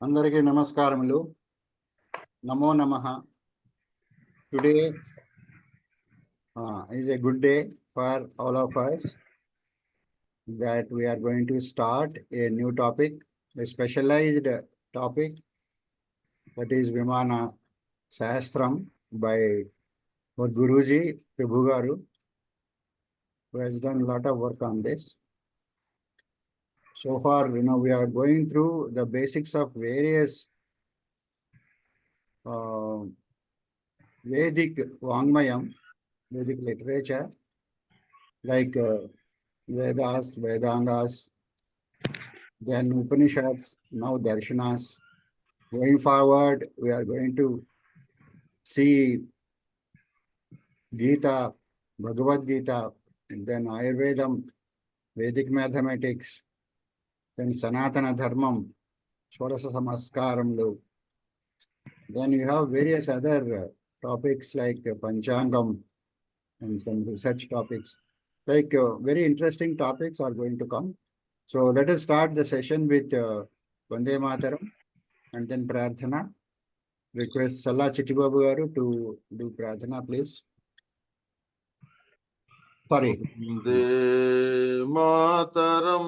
అందరికీ నమస్కారములు. నమో నమః. Today is a good day for all of us that we are going to start a new topic, a specialized topic, that is Vimana Sastram by our Guruji Prabhu Garu, who has done a lot of work on this. So far, we are going through the basics of various Vedic Vangmayam, Vedic literature, like Vedas, Vedangas, then Upanishads, now Darshanas. Going forward, we are going to see Gita, Bhagavad Gita, and then Ayurvedam, Vedic mathematics, then Sanatana Dharmam, Swadasa Samaskaramlu. Then you have various other topics like Panchangam and some research topics. Like very interesting topics are going to come. So let us start the session with Vande Mataram and then Prarthana. Request Salla Chittibabu Garu to do Prarthana, please. Sorry. Vande Mataram,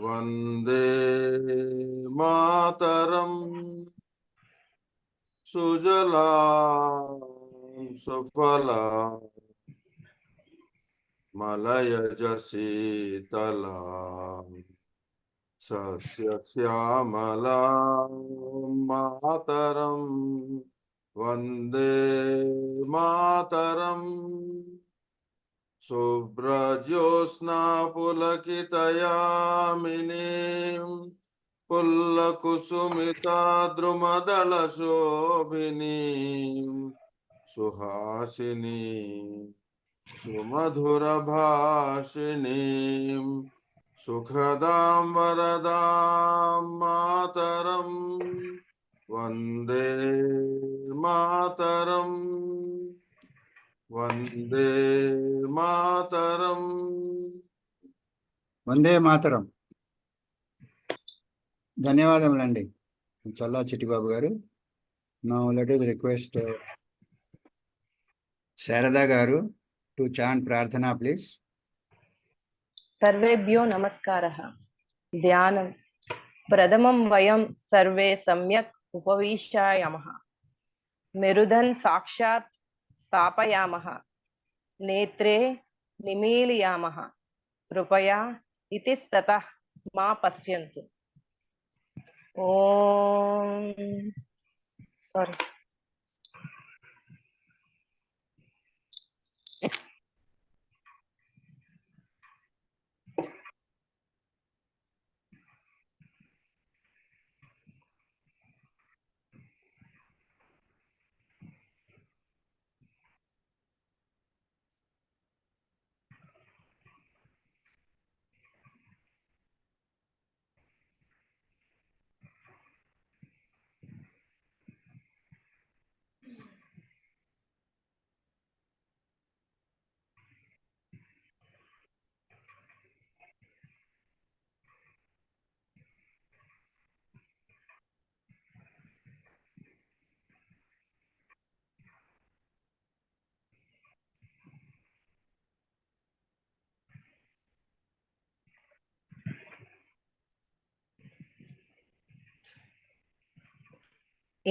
Vande Mataram, Sujala Sufala, Malaya Jasitala, Sasya Syamala Mataram, Vande Mataram, Subrajyosna Pulakitayaminim, Pullakusumita Drumadala Shobhinim, Suhasinim, Sumadhura Bhashinim, Sukhadam Varadam Mataram, Vande Mataram, Vande Mataram. Vande Mataram. ధన్యవాదములండి చల్లా చిట్టిబాబు గారు. Now let us request Sarada Garu to chant Prarthana, please. सर्वेभ्यो नमस्कारः. ध्यानं प्रथमं वयं सर्वे सम्यक् उपविशामः. मेरुदन् साक्षात् स्थापयामः. नेत्रे निमीलयामः. कृपया इतस्ततः मा पश्यन्तु. Sorry.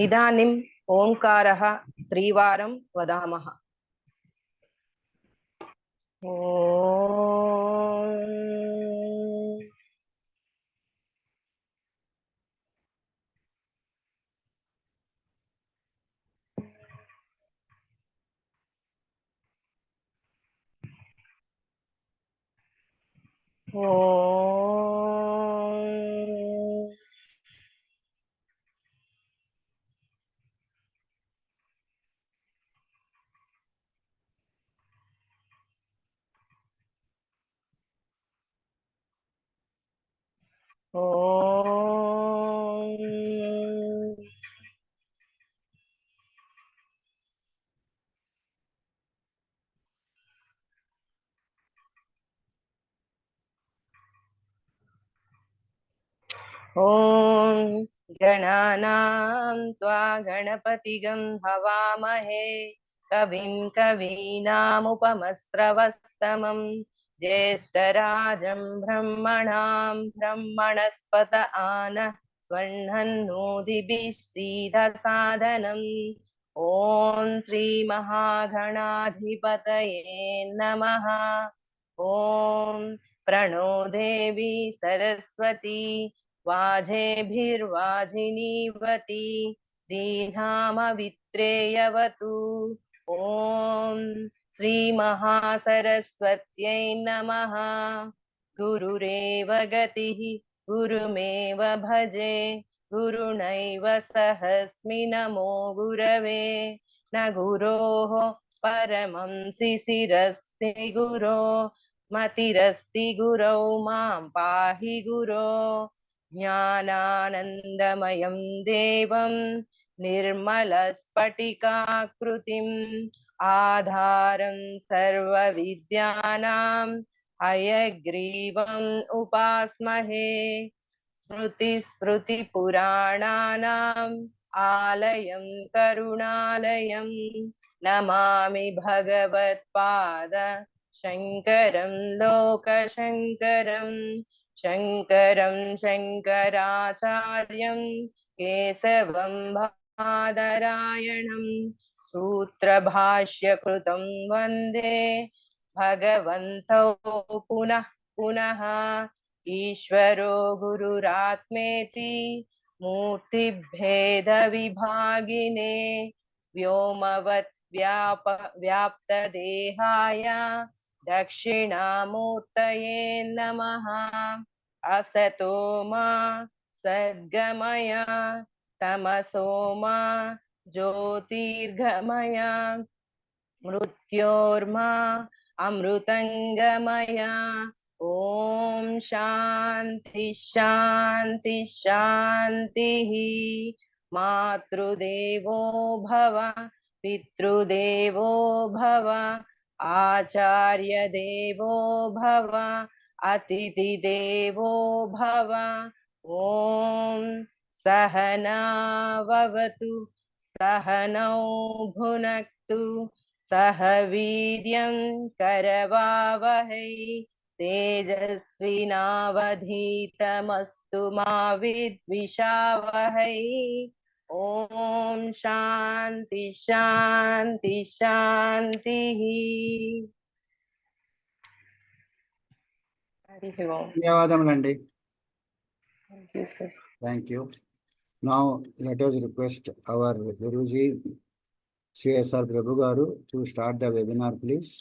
इदानीम् ओंकारः त्रिवारं वदामः. ॐ गणानां त्वा गणपतिगं हवामहे कविं कवीनामुपमस्रवस्तमं ज्येष्ठराजं ब्रह्मणां ब्रह्मणस्पत आन स्वह्नन्नोदिभिः सीदसादनम् ॐ श्रीमहागणाधिपतये नमः। ॐ प्रणो देवी सरस्वती वाजेभिर्वाजिनीवती दीनामवित्रेयवतु। ॐ श्रीमहासरस्वत्यै नमः। गुरुरेव गतिः गुरुमेव भजे गुरुणैव सहस्मि नमो गुरवे न गुरोः परमं शिशिरस्ति गुरो मतिरस्ति गुरौ मां पाहि गुरो ज्ञानानन्दमयं देवं निर्मलस्फटिकाकृतिम् आधारं सर्वविद्यानां हयग्रीवम् उपास्महे स्मृतिस्मृतिपुराणानाम् आलयं करुणालयं नमामि भगवत्पाद शङ्करं लोकशङ्करं शङ्करं शङ्कराचार्यं केशवं बादरायणं सूत्रभाष्यकृतं वन्दे भगवन्तौ पुनः पुनः ईश्वरो गुरुरात्मेति मूर्तिभेदविभागिने व्योमवत् व्याप्तदेहाय दक्षिणामूर्तये नमः। असतो मा सद्गमय तमसो मा ज्योतिर्गमय मृत्योर्मा अमृतंगमय। ॐ शान्ति शान्ति शान्तिः। मातृदेवो भव पितृदेवो भव आचार्य देवो भव अतिथिदेवो भव। ॐ सहनाववतु सहनौ भुनक्तु सह वीर्यं करवावहै तेजस्विनावधीतमस्तु मा विद्विषावहै। ॐ शान्ति शान्ति शान्तिः। हरिः ओम्। ధన్యవాదములండి. Thank you, sir. Thank you. Now let us request our Guruji CSR Prabhu Garu to start the webinar, please.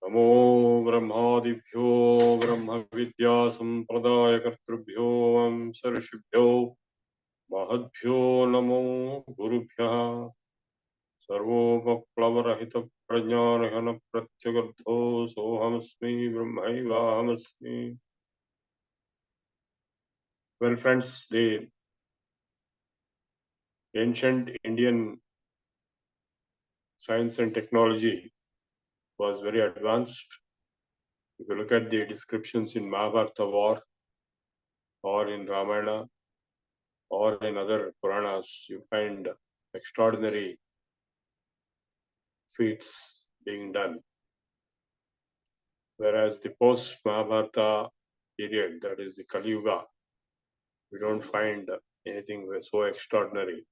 नमो ब्रह्मादिभ्यो ब्रह्म विद्या संप्रदायकर्तृभ्यो ऋषिभ्यो महद्भ्यो नमो गुरुभ्यः। सर्वोपप्लवरहित प्रज्ञानघन प्रत्यगर्थो सोऽहमस्मि ब्रह्मैवाहमस्मि। Well, friends, the ancient Indian science and technology was very advanced. If you look at the descriptions in Mahabharata war or in Ramayana or in other Puranas, you find extraordinary feats being done. Whereas the post-Mahabharata period, that is the Kali Yuga, we don't find anything so extraordinary.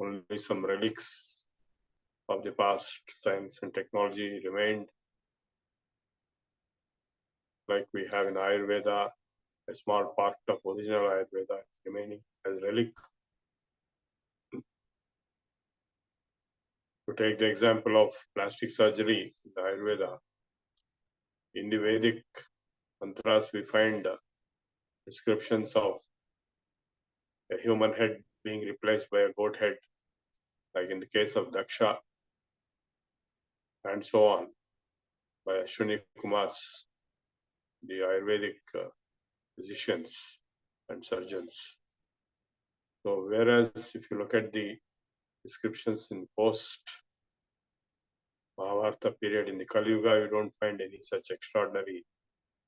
Only some relics of the past science and technology remained, like we have in Ayurveda. A small part of original Ayurveda is remaining as relic. To take the example of plastic surgery in the Ayurveda, in the Vedic mantras we find descriptions of a human head being replaced by a goat head, like in the case of Daksha, and so on, by Ashwini Kumars, the Ayurvedic physicians and surgeons. So, whereas if you look at the descriptions in post Mahabharata period, in the Kali Yuga, you don't find any such extraordinary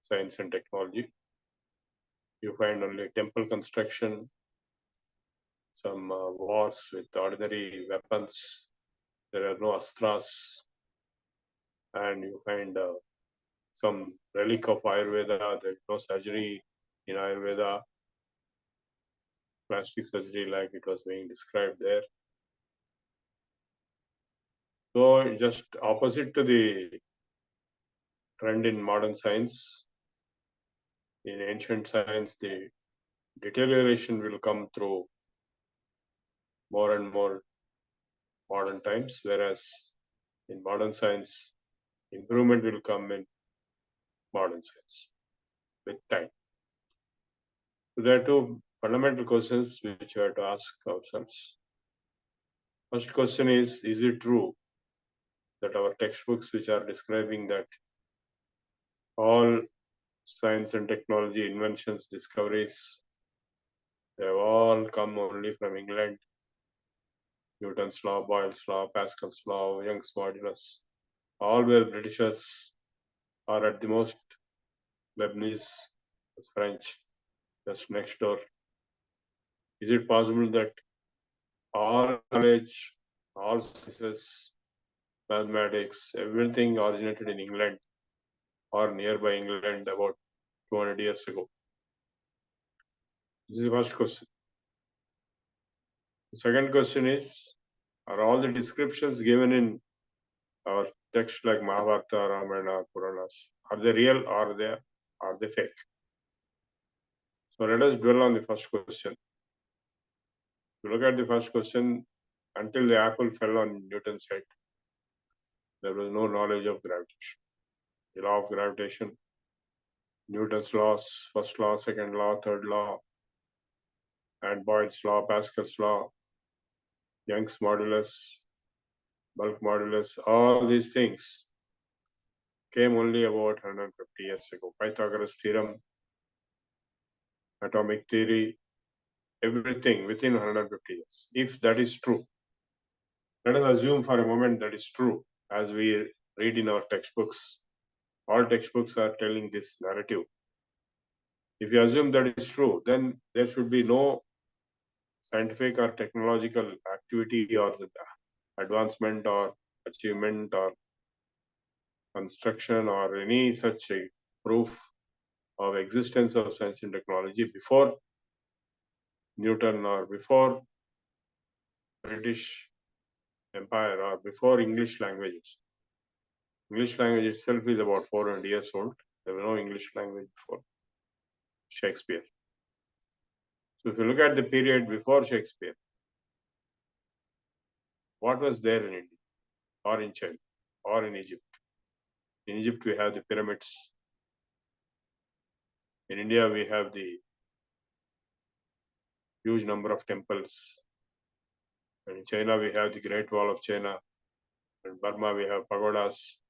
science and technology. You find only temple construction, some wars with ordinary weapons. There are no astras, and you find some relic of Ayurveda. There is no surgery in Ayurveda, plastic surgery like it was being described there. So just opposite to the trend in modern science, in ancient science, the deterioration will come through more and more modern times, whereas in modern science, improvement will come in modern science with time. So there are two fundamental questions which we have to ask ourselves. First question is it true that our textbooks which are describing that all science and technology inventions, discoveries, they have all come only from England? Newton's law, Boyle's law, Pascal's law, Young's modulus, all were Britishers, or at the most Lebanese, French, just next door. Is it possible that all knowledge, all sciences, mathematics, everything originated in England or nearby England about 200 years ago? This is the first question. The second question is, are all the descriptions given in our text like Mahabharata, Ramayana, Puranas, are they real or are they fake? So let us dwell on the first question. If you look at the first question, until the apple fell on Newton's head, there was no knowledge of gravitation. The law of gravitation, Newton's laws, first law, second law, third law, and Boyle's law, Pascal's law, Young's modulus, bulk modulus, all these things came only about 150 years ago. Pythagoras theorem, atomic theory, everything within 150 years. If that is true, let us assume for a moment that is true, as we read in our textbooks. All textbooks are telling this narrative. If you assume that is true, then there should be no scientific or technological activity or advancement or achievement or construction or any such a proof of existence of science and technology before Newton or before British Empire or before English languages. English language itself is about 400 years old. There was no English language before Shakespeare. So if you look at the period before Shakespeare, what was there in India or in China or in Egypt? In Egypt, we have the pyramids. In India, we have the huge number of temples. And in China, we have the Great Wall of China. In Burma, we have pagodas.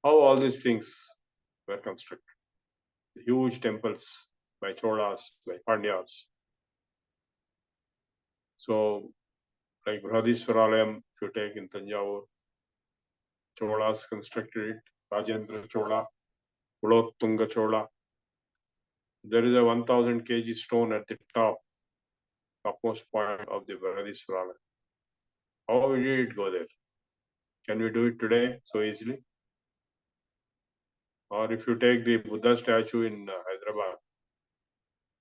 How all these things were constructed? The huge temples by Cholas, by Pandyas. So, like Brihadiswaralayam, if you take in Tanjavur, Cholas constructed it, Rajendra Chola, Kulottunga Chola. There is a 1000 kg stone at the topmost point of the Brihadiswaralayam. How did it go there? Can we do it today so easily? Or if you take the Buddha statue in Hyderabad,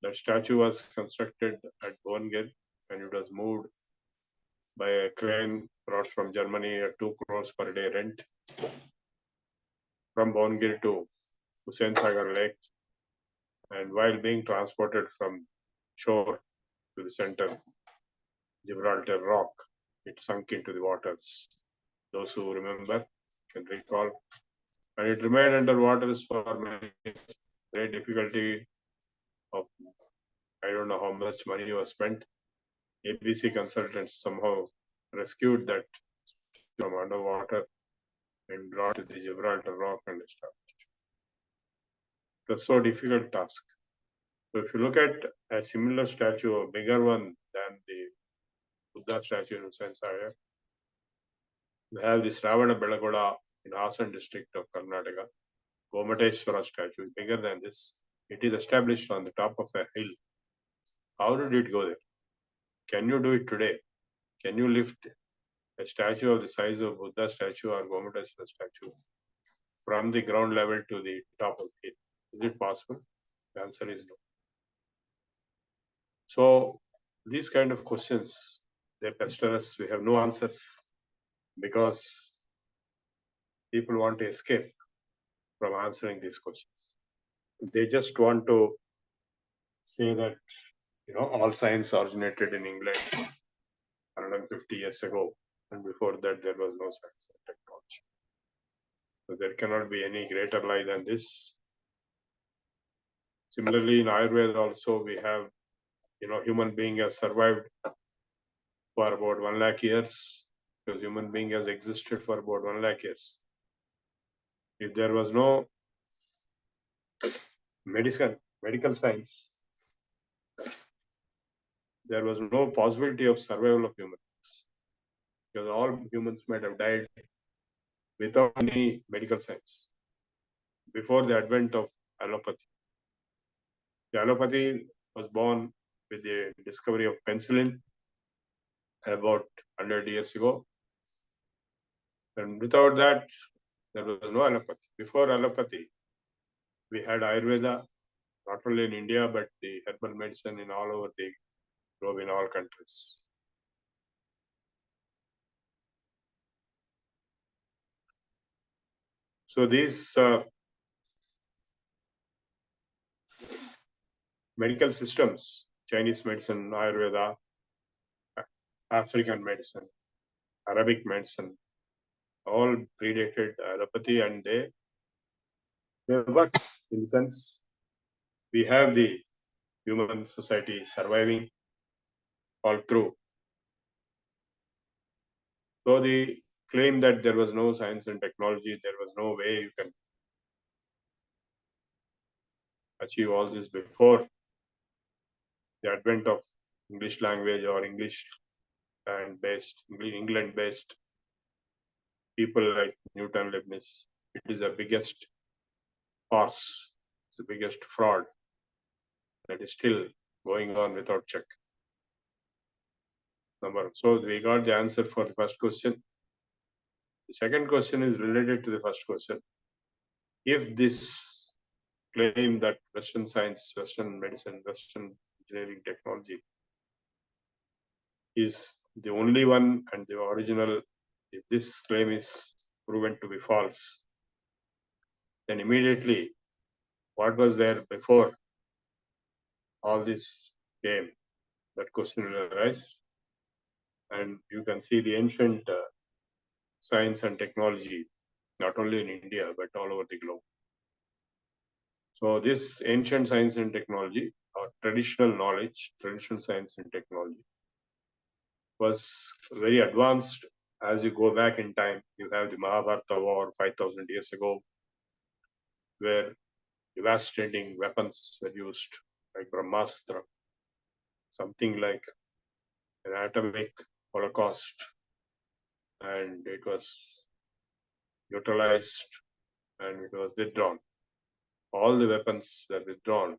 that statue was constructed at Bhubaneswar and it was moved by a crane brought from Germany at 2 crores per day rent from Bongir to Hussain Sagar Lake, and while being transported from shore to the center, Gibraltar Rock, it sunk into the waters. Those who remember can recall. And it remained under waters for many years. Great difficulty of, I don't know how much money was spent. ABC consultants somehow rescued that from underwater and brought to the Gibraltar Rock and established. It was so difficult task. So if you look at a similar statue, a bigger one than the Buddha statue in Hussain Sagar, we have this Ravana Belagoda in Hassan district of Karnataka. Gomateshwara statue is bigger than this. It is established on the top of a hill. How did it go there? Can you do it today? Can you lift a statue of the size of Buddha statue or Gomateshwara statue from the ground level to the top of the hill? Is it possible? The answer is no. So these kind of questions, they pester us. We have no answers because people want to escape from answering these questions. They just want to say that, all science originated in England 150 years ago, and before that there was no science and technology. So there cannot be any greater lie than this. Similarly, in Ayurveda also we have, human being has survived for about 1 lakh years, because human being has existed for about 1 lakh years. If there was no medical science, there was no possibility of survival of humans, because all humans might have died without any medical science before the advent of allopathy. The allopathy was born with the discovery of penicillin about 100 years ago, and without that there was no allopathy. Before allopathy, we had Ayurveda, not only in India but the herbal medicine in all over the globe, in all countries. So these medical systems, Chinese medicine, Ayurveda, African medicine, Arabic medicine, all predated allopathy, and they work in the sense we have the human society surviving all through. So the claim that there was no science and technology, there was no way you can achieve all this before the advent of English language or English and England based people like Newton, Leibniz. It is the biggest farce, it's the biggest fraud that is still going on without check. So we got the answer for the first question. The second question is related to the first question. If this claim that Western science, Western medicine, Western engineering technology is the only one and the original, if this claim is proven to be false, then immediately what was there before all this came, that question will arise. And you can see the ancient science and technology, not only in India, but all over the globe. So this ancient science and technology, or traditional knowledge, traditional science and technology, was very advanced. As you go back in time, you have the Mahabharata war 5,000 years ago, where devastating weapons were used, like Brahmastra, something like an atomic holocaust, and it was utilized and it was withdrawn. All the weapons were withdrawn,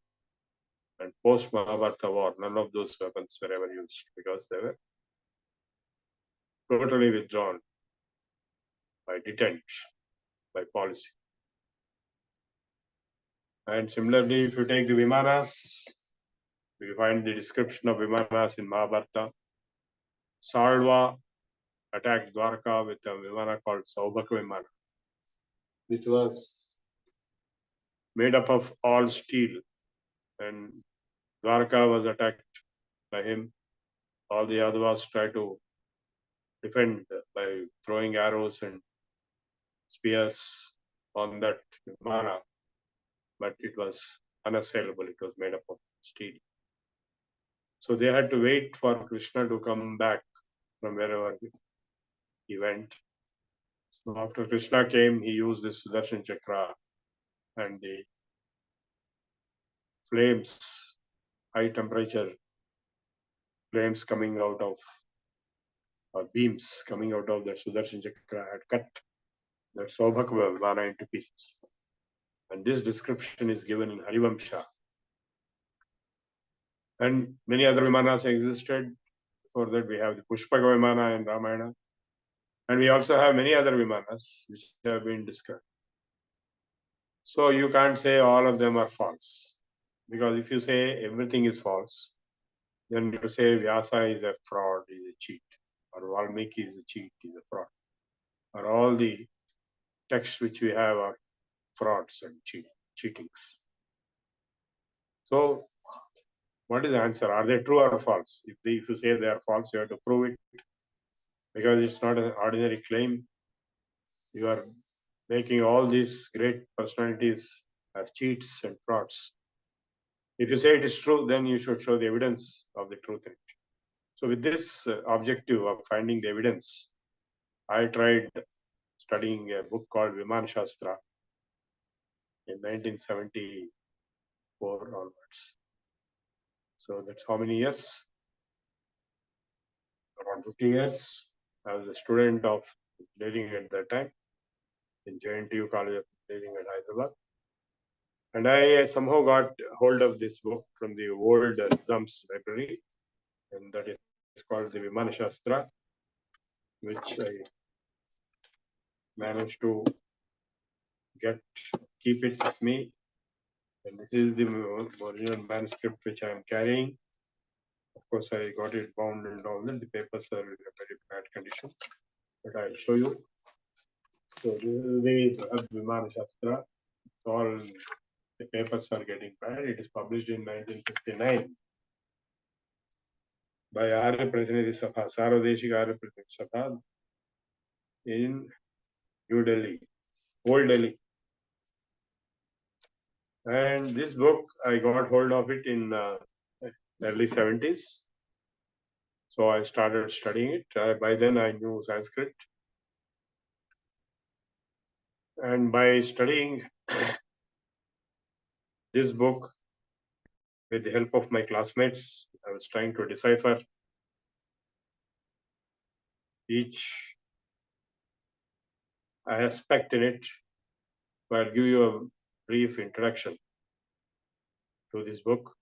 and post Mahabharata war, none of those weapons were ever used because they were totally withdrawn by detent, by policy. And similarly, if you take the Vimanas, we find the description of Vimanas in Mahabharata. Salva attacked Dwarka with a Vimana called Saubhaka Vimana, which was made up of all steel, and Dwarka was attacked by him. All the Yadavas tried to defend by throwing arrows and spears on that Vimana, but it was unassailable. It was made up of steel. So they had to wait for Krishna to come back from wherever he went. So after Krishna came, he used this Sudarshan Chakra, and the flames, high temperature flames coming out of, or beams coming out of the Sudarshan Chakra had cut that Saubhaka Vimana into pieces. And this description is given in Harivamsha. And many other Vimanas existed. For that, we have the Pushpaka Vimana in Ramayana. And we also have many other Vimanas which have been described. So you can't say all of them are false. Because if you say everything is false, then you say Vyasa is a fraud, is a cheat. Or Valmiki is a cheat, is a fraud. Or all the texts which we have are frauds and cheatings. So what is the answer? Are they true or false? If you say they are false, you have to prove it. Because it's not an ordinary claim. You are making all these great personalities as cheats and frauds. If you say it is true, then you should show the evidence of the truth in it. So with this objective of finding the evidence, I tried studying a book called Vimana Shastra in 1974 onwards. So that's how many years? Around 50 years. I was a student of engineering at that time in JNTU College of Engineering at Hyderabad. And I somehow got hold of this book from the old Nizam's library, and that is called the Vimana Shastra, which I managed to keep it with me. And this is the original manuscript which I am carrying. Of course, I got it bound and all that. The papers are in a very bad condition, but I'll show you. So this is the Vimana Shastra. All the papers are getting bad. It is published in 1959 by Arya Pratinidhi Sabha, Sarvadeshika Arya Pratinidhi Sabha in New Delhi, Old Delhi. And this book, I got hold of it in early 70s. So I started studying it. By then I knew Sanskrit. And by studying this book, with the help of my classmates, I was trying to decipher each aspect in it. So I'll give you a brief introduction to this book.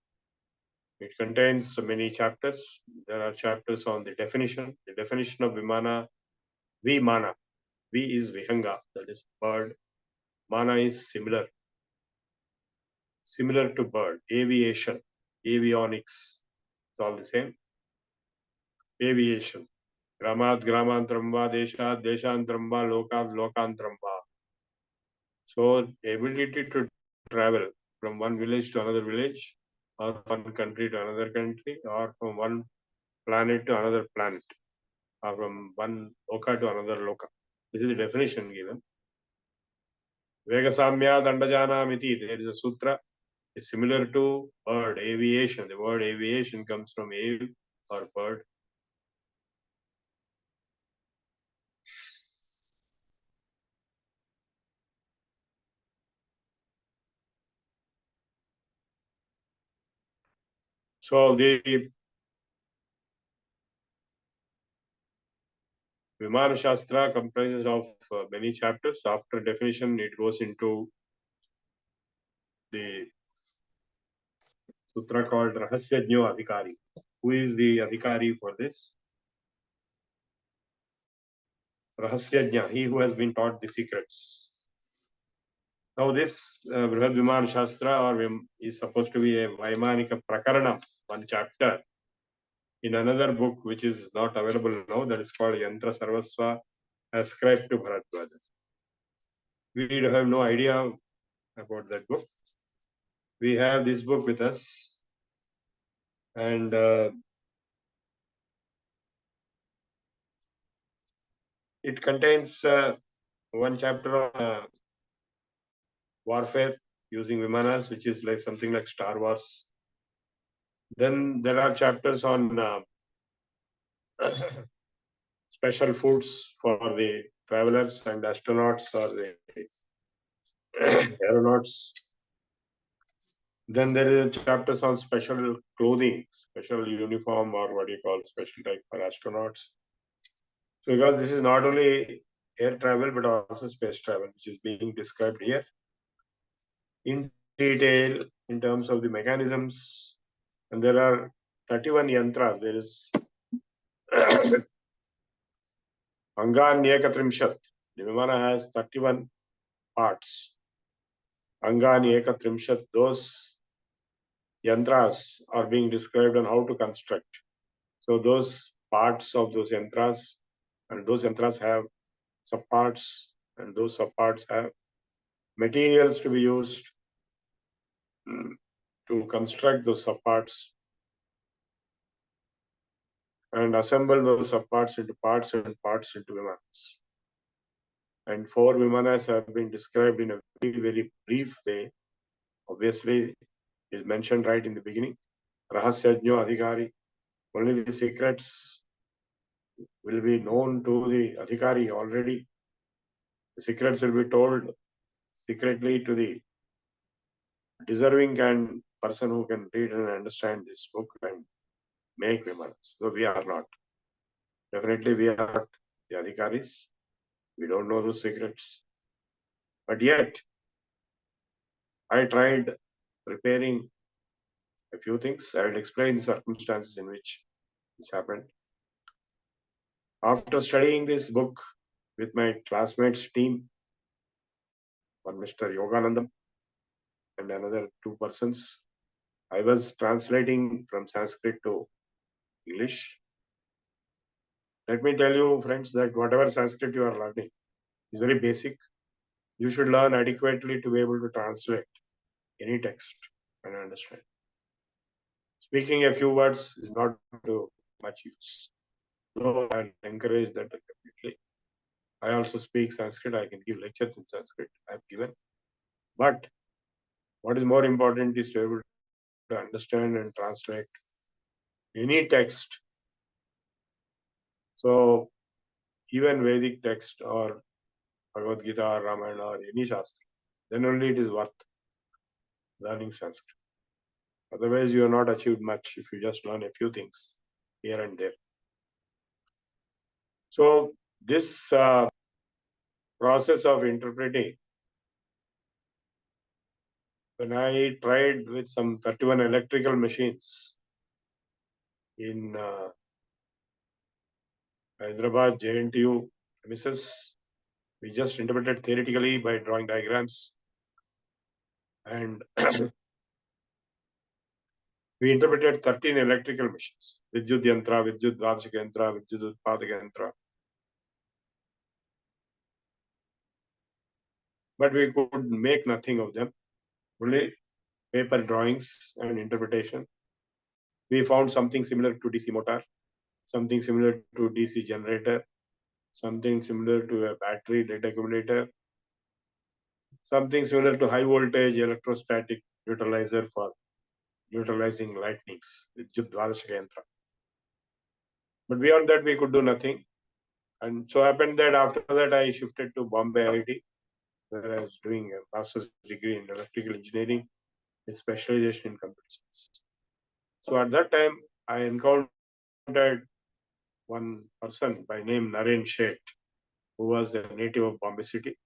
It contains many chapters. There are chapters on the definition of Vimana. Vimana. V is Vihanga, that is bird. Mana is similar to bird. Aviation, avionics, it's all the same. Aviation. Gramat, gramantramba, deshat, deshantramba, lokat, lokantramba. So, ability to travel from one village to another village, or one country to another country, or from one planet to another planet, or from one loka to another loka. This is the definition given. Veda Samskruti Samiti, there is a sutra. It's similar to bird, aviation. The word aviation comes from ave or bird. So the Vimana Shastra comprises of many chapters. After definition, it goes into the sutra called Rahasya Adhikari. Who is the Adhikari for this? Rahasya, he who has been taught the secrets. Now this Brihad Vimana Shastra is supposed to be a Vaimanika Prakaranam, one chapter in another book which is not available now, that is called Yantra Sarvasva, ascribed to Bharadwaja. We have no idea about that book. We have this book with us, and it contains one chapter on warfare using Vimanas, which is like something like Star Wars. Then there are chapters on special foods for the travelers and astronauts or the aeronauts. Then there is chapters on special clothing, special uniform, or what you call special type for astronauts. So because this is not only air travel but also space travel, which is being described here in detail in terms of the mechanisms. And there are 31 yantras. There is Anganyekatrimshat. The Vimana has 31 parts. Anganyekatrimshat. Those yantras are being described on how to construct. So those parts of those yantras, and those yantras have subparts, and those subparts have materials to be used to construct those subparts and assemble those subparts into parts and parts into Vimanas. And 4 Vimanas have been described in a very, very brief way. Obviously, it is mentioned right in the beginning. Rahasyajño Adhikari. Only the secrets will be known to the Adhikari already. The secrets will be told secretly to the deserving and person who can read and understand this book and make Vimanas. Though we are not. Definitely we are not the Adhikaris. We don't know those secrets. But yet, I tried preparing a few things. I will explain the circumstances in which this happened. After studying this book with my classmates team, one Mr. Yoganandam and another 2 persons, I was translating from Sanskrit to English. Let me tell you, friends, that whatever Sanskrit you are learning is very basic. You should learn adequately to be able to translate any text and understand. Speaking a few words is not to much use. So I encourage that completely. I also speak Sanskrit. I can give lectures in Sanskrit. I've given. But what is more important is to be able to understand and translate any text. So even Vedic text or Bhagavad Gita or Ramayana or any Shastra, then only it is worth learning Sanskrit. Otherwise, you have not achieved much if you just learn a few things here and there. So this process of interpreting, when I tried with some 31 electrical machines in Hyderabad JNTU premises, we just interpreted theoretically by drawing diagrams, and we interpreted 13 electrical machines: Vidyut Yantra, Vidyut Dvarshika Yantra, Vidyut Utpadaka Yantra. But we could make nothing of them, only paper drawings and interpretation. We found something similar to DC motor, something similar to DC generator, something similar to a battery lead accumulator, something similar to high voltage electrostatic neutralizer for neutralizing lightnings with Dvarshika Yantra. But beyond that, we could do nothing. And so happened that after that, I shifted to Bombay IIT, where I was doing a master's degree in electrical engineering with specialization in computer science. So at that time, I encountered one person by name Naren Sheth, who was a native of Bombay City,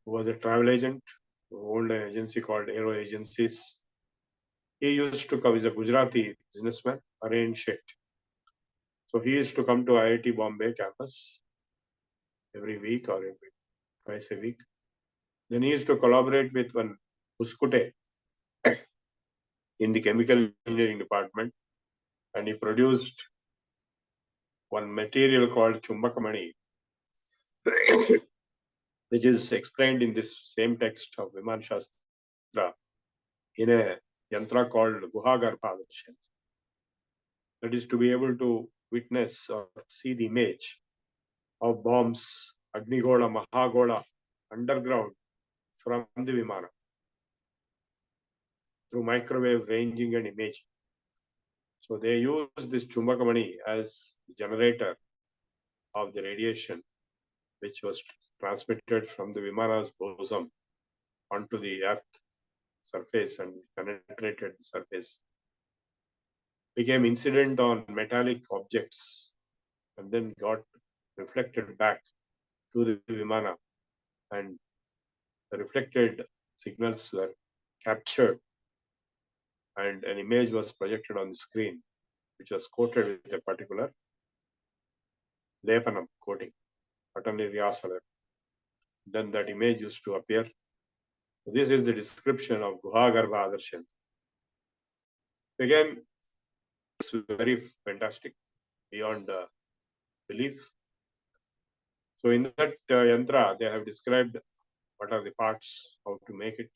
who was a travel agent, who owned an agency called Aero Agencies. He used to come, he's a Gujarati businessman, Naren Sheth. So he used to come to IIT Bombay campus every week or twice a week. Then he used to collaborate with one Uskute in the chemical engineering department. and he produced one material called Chumbakamani, which is explained in this same text of Vimana Shastra in a yantra called Guhagarbhadarshan. That is to be able to witness or see the image of bombs, Agnigola, Mahagola, underground from the Vimana through microwave ranging and imaging. So they use this Chumbakamani as the generator of the radiation, which was transmitted from the Vimana's bosom onto the earth surface and penetrated the surface. Became incident on metallic objects and then got reflected back to the Vimana, and the reflected signals were captured and an image was projected on the screen, which was coated with a particular lepanam coating, Patanli Ryasalar. Then that image used to appear. This is the description of Guhagarbha Adarshan. Again, it's very fantastic, beyond belief. So in that yantra, they have described what are the parts, how to make it.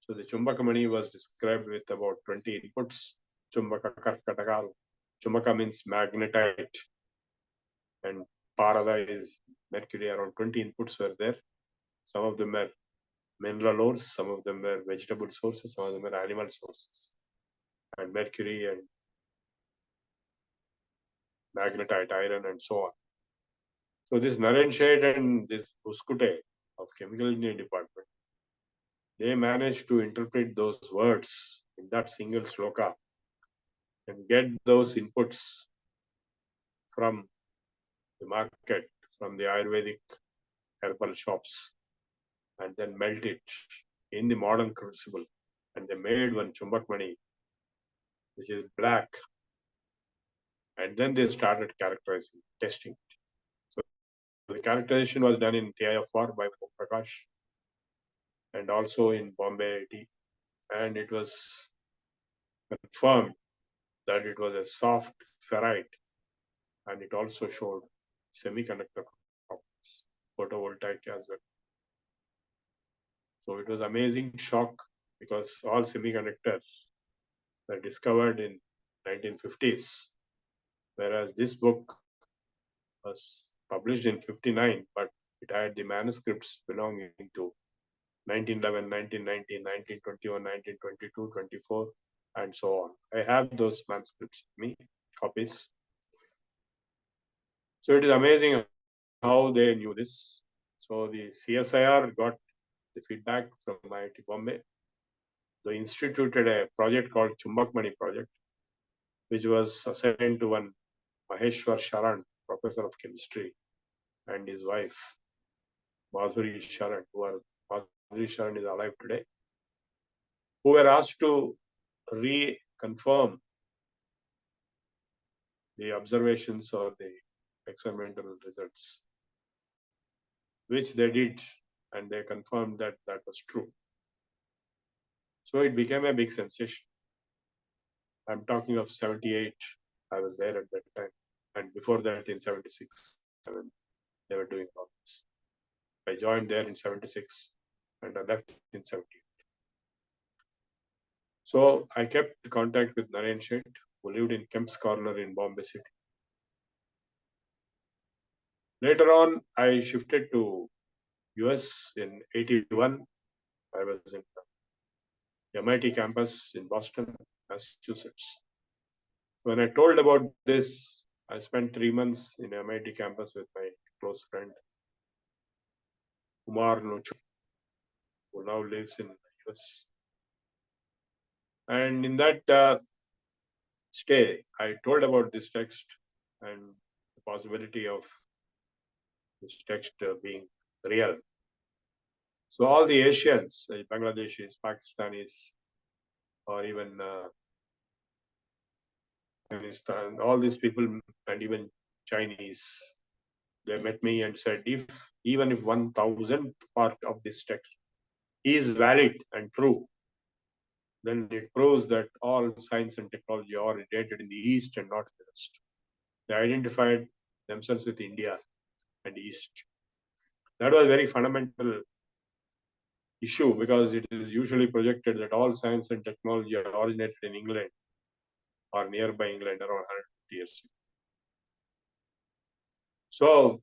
So the Chumbakamani was described with about 20 inputs. Chumbaka Karkatakal. Chumbaka means magnetite, and Parada is mercury. Around 20 inputs were there. Some of them were mineral ores, some of them were vegetable sources, some of them were animal sources. And mercury and magnetite, iron, and so on. So this Naren Shade and this Buskute of Chemical Engineering Department, they managed to interpret those words in that single sloka and get those inputs from the market, from the Ayurvedic herbal shops, and then melt it in the modern crucible. And they made one Chumbakmani, which is black. And then they started characterizing, testing it. So the characterization was done in TIFR by Prakash and also in Bombay IT. And it was confirmed that it was a soft ferrite, and it also showed semiconductor properties, photovoltaic as well. So it was amazing shock, because all semiconductors were discovered in 1950s, whereas this book was published in 59, but it had the manuscripts belonging to 1911, 1919, 1921, 1922, 24, and so on. I have those manuscripts with me, copies. So it is amazing how they knew this. So the CSIR got the feedback from IIT Bombay. They instituted a project called Chumbakmani project, which was assigned to one Maheshwar Sharan, professor of chemistry, and his wife, Madhuri Sharan, Madhuri Sharan is alive today, who were asked to reconfirm the observations or the experimental results, which they did, and they confirmed that that was true. So it became a big sensation. I'm talking of 78. I was there at that time. And before that, in 76, they were doing all this. I joined there in 76 and I left in 78. So I kept contact with Naren Sheth, who lived in Kemp's Corner in Bombay City. Later on, I shifted to US in 81. I was in the MIT campus in Boston, Massachusetts. When I told about this, I spent 3 months in MIT campus with my close friend, Kumar Nuchu, who now lives in the US. And in that stay, I told about this text and the possibility of this text being real. So all the Asians, Bangladeshis, Pakistanis, or even Afghanistan, all these people, and even Chinese, they met me and said, even if 1,000th part of this text is valid and true, then it proves that all science and technology are originated in the East and not in the West. They identified themselves with India and East. That was a very fundamental issue because it is usually projected that all science and technology are originated in England or nearby England around 150 years ago. So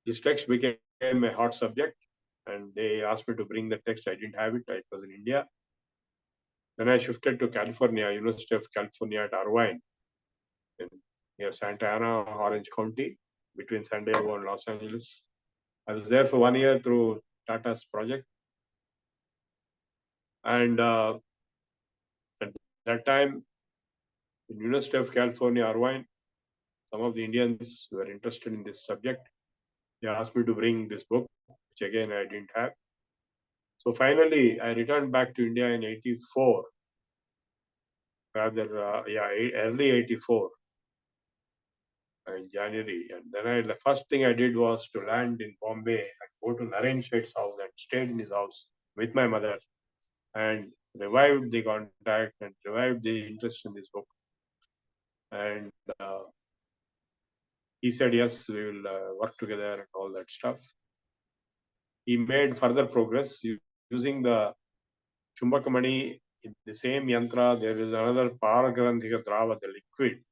this text became a hot subject, and they asked me to bring the text. I didn't have it. It was in India. Then I shifted to California, University of California at Irvine, near Santa Ana, Orange County, between San Diego and Los Angeles. I was there for 1 year through Tata's project. And at that time, in University of California, Irvine, some of the Indians were interested in this subject. They asked me to bring this book, which again I didn't have. So finally, I returned back to India in 84, rather, early 84, in January. And then the first thing I did was to land in Bombay and go to Naren Sheth's house and stayed in his house with my mother and revived the contact and revived the interest in this book. And he said, yes, we will work together and all that stuff. He made further progress using the Chumbakamani. In the same yantra, there is another Paragrandhika Drava, the liquid,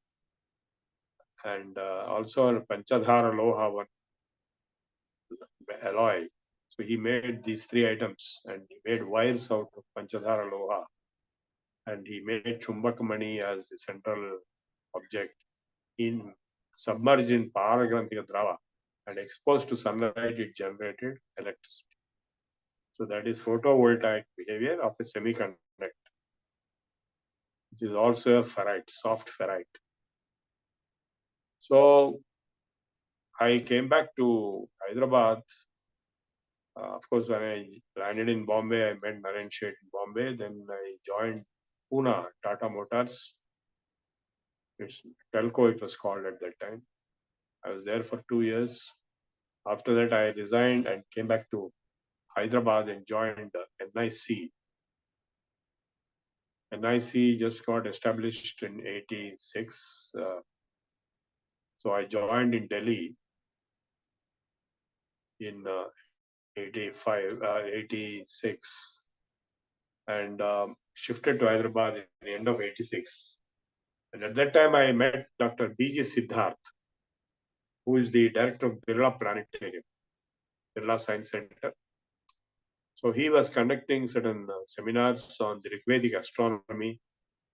and also a Panchadhara Loha, one alloy. So he made these three items and he made wires out of Panchadhara Loha. And he made Chumbakamani as the central object submerged in Paragranthika Drava and exposed to sunlight, it generated electricity. So that is photovoltaic behavior of a semiconductor, which is also a ferrite, soft ferrite. So I came back to Hyderabad. Of course, when I landed in Bombay, I met Naren Sheth in Bombay. Then I joined Pune, Tata Motors. It's Telco, it was called at that time. I was there for 2 years. After that, I resigned and came back to Hyderabad and joined NIC. NIC just got established in 86. So I joined in Delhi in 86 and shifted to Hyderabad at the end of 86. And at that time, I met Dr. B.G. Siddharth, who is the director of Birla Planetarium, Birla Science Center. So he was conducting certain seminars on the Rigvedic astronomy.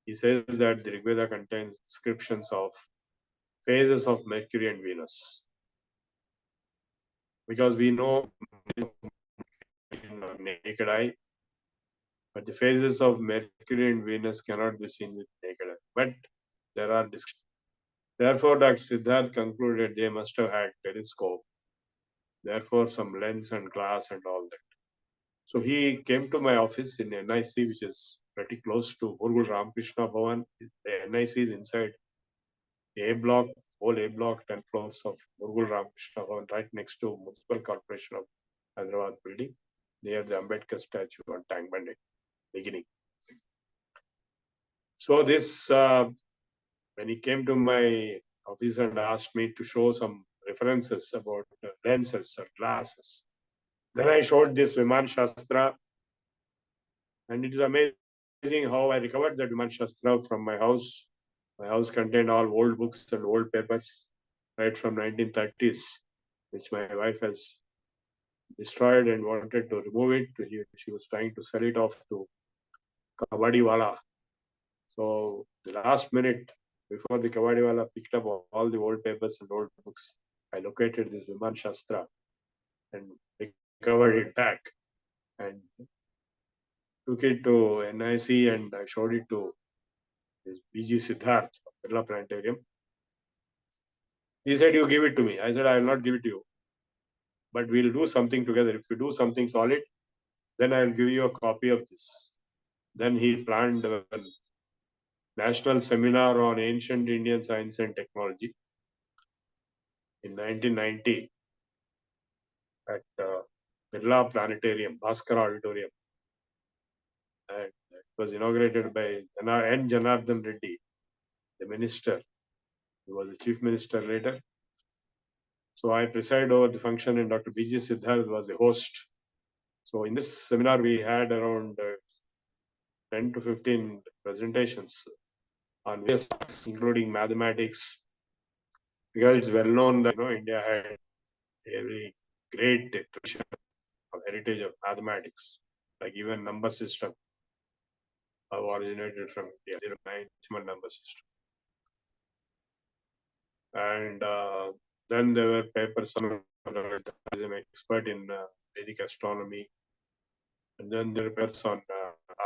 He says that the Rigveda contains descriptions of phases of Mercury and Venus. Because we know in our naked eye, but the phases of Mercury and Venus cannot be seen with naked eye. But there are descriptions. Therefore, Dr. Siddharth concluded they must have had telescope. Therefore, some lens and glass and all that. So he came to my office in NIC, which is pretty close to Burgul Ramakrishna Bhavan. The NIC is inside A block, whole A block, 10 floors of Burgul Ramakrishna Bhavan, right next to Municipal Corporation of Hyderabad building, near the Ambedkar statue on Tank Bandit, beginning. So this, when he came to my office and asked me to show some references about lenses or glasses, then I showed this Vimana Shastra, and it is amazing how I recovered that Vimana Shastra from my house. My house contained all old books and old papers, right from 1930s, which my wife has destroyed and wanted to remove it. She was trying to sell it off to Kabadiwala. So the last minute, before the Kabadiwala picked up all the old papers and old books, I located this Vimana Shastra and recovered it back and took it to NIC and I showed it to this B.G. Siddharth of Birla Planetarium. He said, you give it to me. I said, I will not give it to you. But we'll do something together. If you do something solid, then I'll give you a copy of this. Then he planned a national seminar on ancient Indian science and technology in 1990 at Birla Planetarium, Bhaskara Auditorium. And was inaugurated by N. Janardhan Reddy, the minister. He was the chief minister later. So I presided over the function and Dr. B.G. Siddharth was the host. So in this seminar, we had around 10 to 15 presentations on various topics, including mathematics. Because it's well known that India had a very great tradition of heritage of mathematics, like even number system have originated from India, the decimal number system. And then there were papers on as an expert in Vedic astronomy, and then there were papers on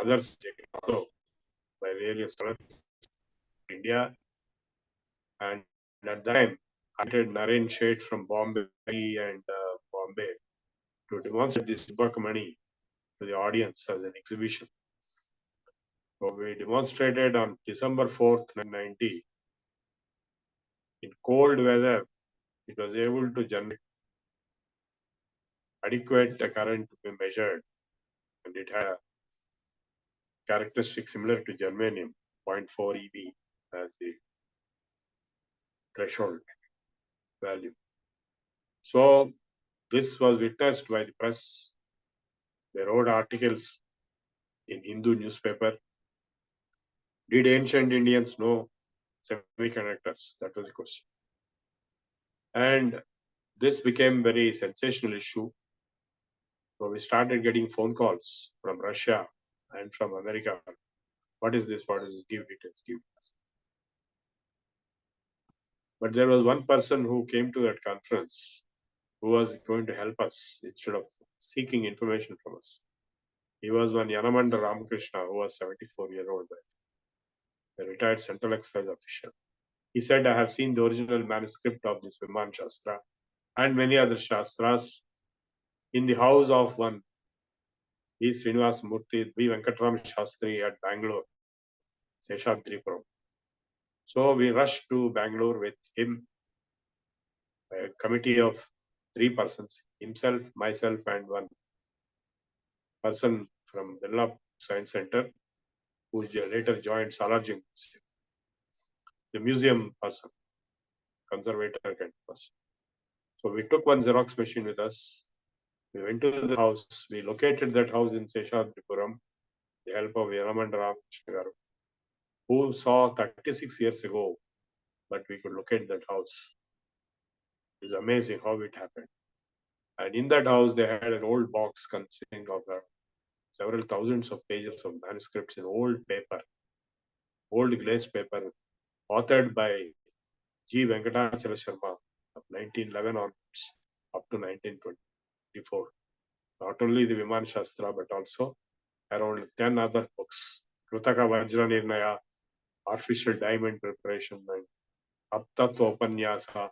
other subjects also by various scholars in India. And at that time, I did Naren Sheth from Bombay and Bombay to demonstrate this book money to the audience as an exhibition. So we demonstrated on December 4th, 1990. In cold weather, it was able to generate adequate current to be measured, and it had a characteristic similar to germanium, 0.4 EB as the threshold value. So this was witnessed by the press. They wrote articles in Hindu newspaper. Did ancient Indians know semiconductors? That was the question. And this became very sensational issue. So we started getting phone calls from Russia and from America. What is this? What is this? Give details, give details. But there was one person who came to that conference who was going to help us instead of seeking information from us. He was one Yanamanda Ramakrishna, who was 74-year-old, a retired Central Excise official. He said, I have seen the original manuscript of this Vimana Shastra and many other Shastras in the house of one E. Srinivas Murthy, V. Venkatram Shastri at Bangalore, Seshadripuram. So we rushed to Bangalore with him, a committee of 3 persons, himself, myself, and one person from Birla Science Center, who later joined Salarjung Museum. The museum person, conservator kind of person. So we took one Xerox machine with us. We went to the house. We located that house in Seshadripuram, the help of Yanamanda Ramakrishna Garu, who saw 36 years ago, but we could locate that house. It's amazing how it happened. And in that house, they had an old box consisting of several thousands of pages of manuscripts in old paper, old glazed paper, authored by G. Venkatachala Sharma of 1911 onwards up to 1924. Not only the Vimana Shastra, but also around 10 other books. Krutaka Vajra Nirnaya, Artificial Diamond Preparation, and Aptatva Upanyasa,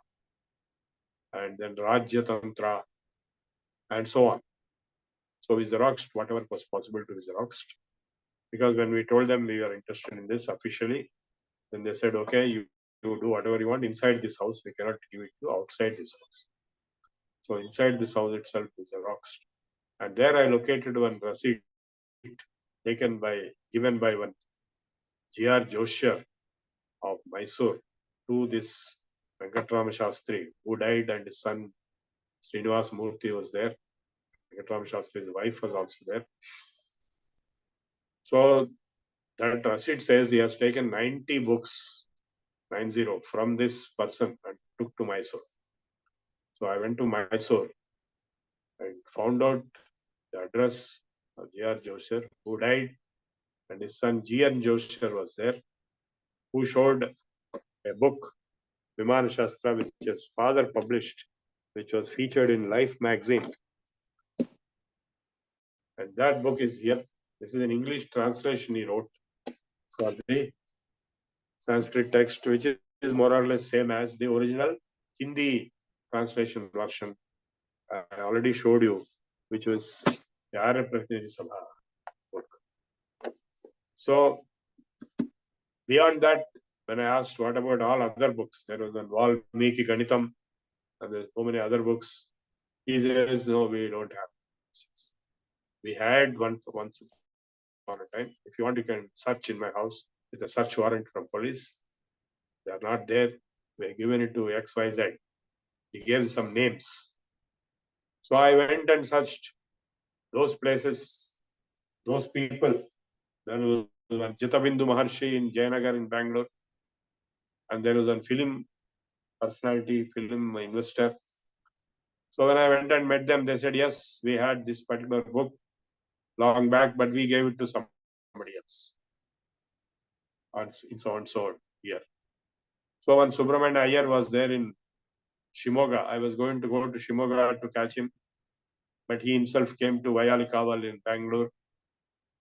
and then Rajya Tantra, and so on. So we Xeroxed whatever was possible to be Xeroxed. Because when we told them we are interested in this officially, then they said, okay, you do whatever you want inside this house. We cannot give it to you outside this house. So inside this house itself is Xeroxed. And there I located one receipt given by one G.R. Josher of Mysore to this Venkatrama Shastri, who died, and his son Srinivas Murthy was there. Venkatrama Shastri's wife was also there. So that receipt says he has taken 90 books, 90, from this person and took to Mysore. So I went to Mysore and found out the address of G.R. Josher, who died, and his son G.N. Josher was there, who showed a book, Vimana Shastra, which his father published, which was featured in Life magazine. And that book is here. This is an English translation he wrote for the Sanskrit text, which is more or less same as the original Hindi translation version I already showed you, which was the Arya Pratinidhi Sabha book. So beyond that, when I asked what about all other books, there was one Valmiki Ganitam, and there's so many other books. He says, no, we don't have. We had once upon a time. If you want, you can search in my house with a search warrant from police. They are not there. We have given it to XYZ. He gave some names. So I went and searched those places, those people. There was Jitabindu Maharshi in Jayanagar in Bangalore. And there was a film personality, film investor. So when I went and met them, they said, yes, we had this particular book long back, but we gave it to somebody else in so and so year. So when Subramanian Iyer was there in Shimoga, I was going to go to Shimoga to catch him, but he himself came to Vayalikawal in Bangalore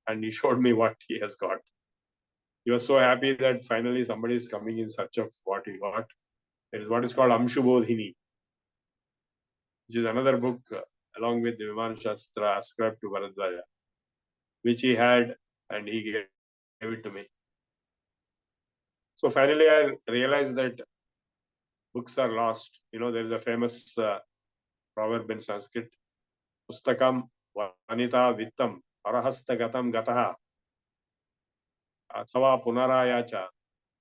and he showed me what he has got. He was so happy that finally somebody is coming in search of what he got. It is what is called Amshubodhini, which is another book along with the Vimana Sastra ascribed to Bharadwaja, which he had and he gave it to me. So finally I realized that books are lost. You know, there is a famous proverb in Sanskrit, Pustakam Vanita Vittam Arahastagatam Gataha Athava Punarayacha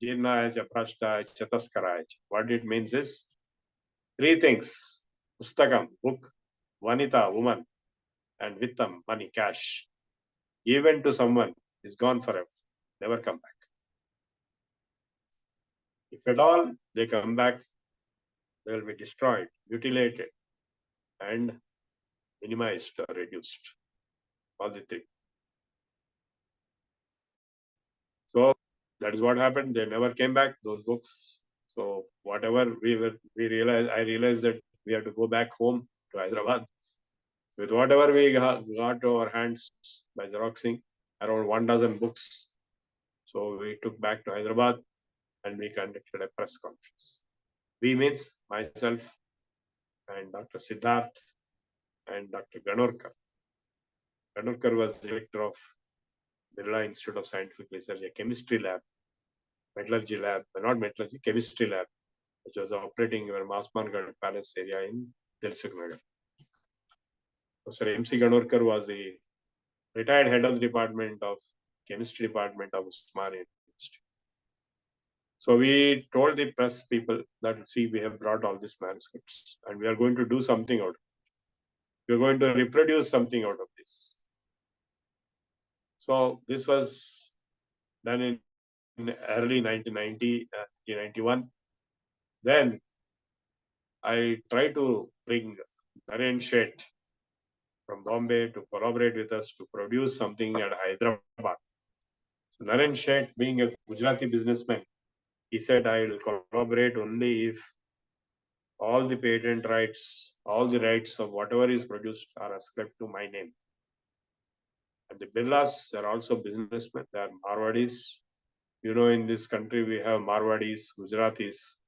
Jirnayacha Prashtayacha Taskarayacha. What it means is three things: Pustakam, book; Vanita, woman; and Vittam, money, cash. Given to someone is gone forever, never come back. If at all they come back, they will be destroyed, mutilated, and minimized or reduced. All the three. So that is what happened. They never came back, those books. So whatever I realized that we have to go back home to Hyderabad with whatever we got to our hands by Xeroxing, around 1 dozen books. So we took back to Hyderabad and we conducted a press conference. We means myself and Dr. Siddharth and Dr. Ganorkar. Ganorkar was director of Birla Institute of Scientific Research, a chemistry lab, metallurgy lab, not metallurgy, chemistry lab, which was operating in Masmangarh Palace area in Dilsuknagar. Sir M.C. Ganorkar was the retired head of the department of chemistry department of Usmania University. So we told the press people that, see, we have brought all these manuscripts and we are going to do something out of it. We are going to reproduce something out of this. So this was done in early 1990, 1991. Then I tried to bring Naren Sheth from Bombay to collaborate with us to produce something at Hyderabad. So Naren Sheth, being a Gujarati businessman, he said, I will collaborate only if all the patent rights, all the rights of whatever is produced are ascribed to my name. And the Birlas are also businessmen. They are Marwadis. You know, in this country, we have Marwadis, Gujaratis,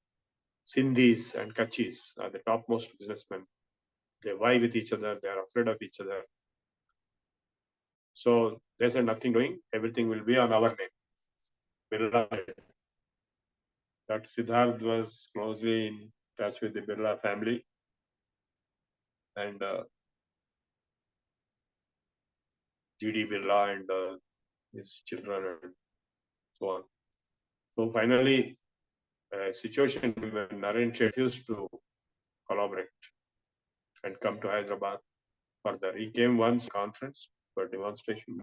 Sindhis, and Kachis are the topmost businessmen. They vie with each other. They are afraid of each other. So they said nothing doing. Everything will be on our name. Birla. Dr. Siddharth was closely in touch with the Birla family. And G.D. Birla and his children and so on. So finally, a situation when Naren Sheth refused to collaborate and come to Hyderabad further. He came once conference for demonstration.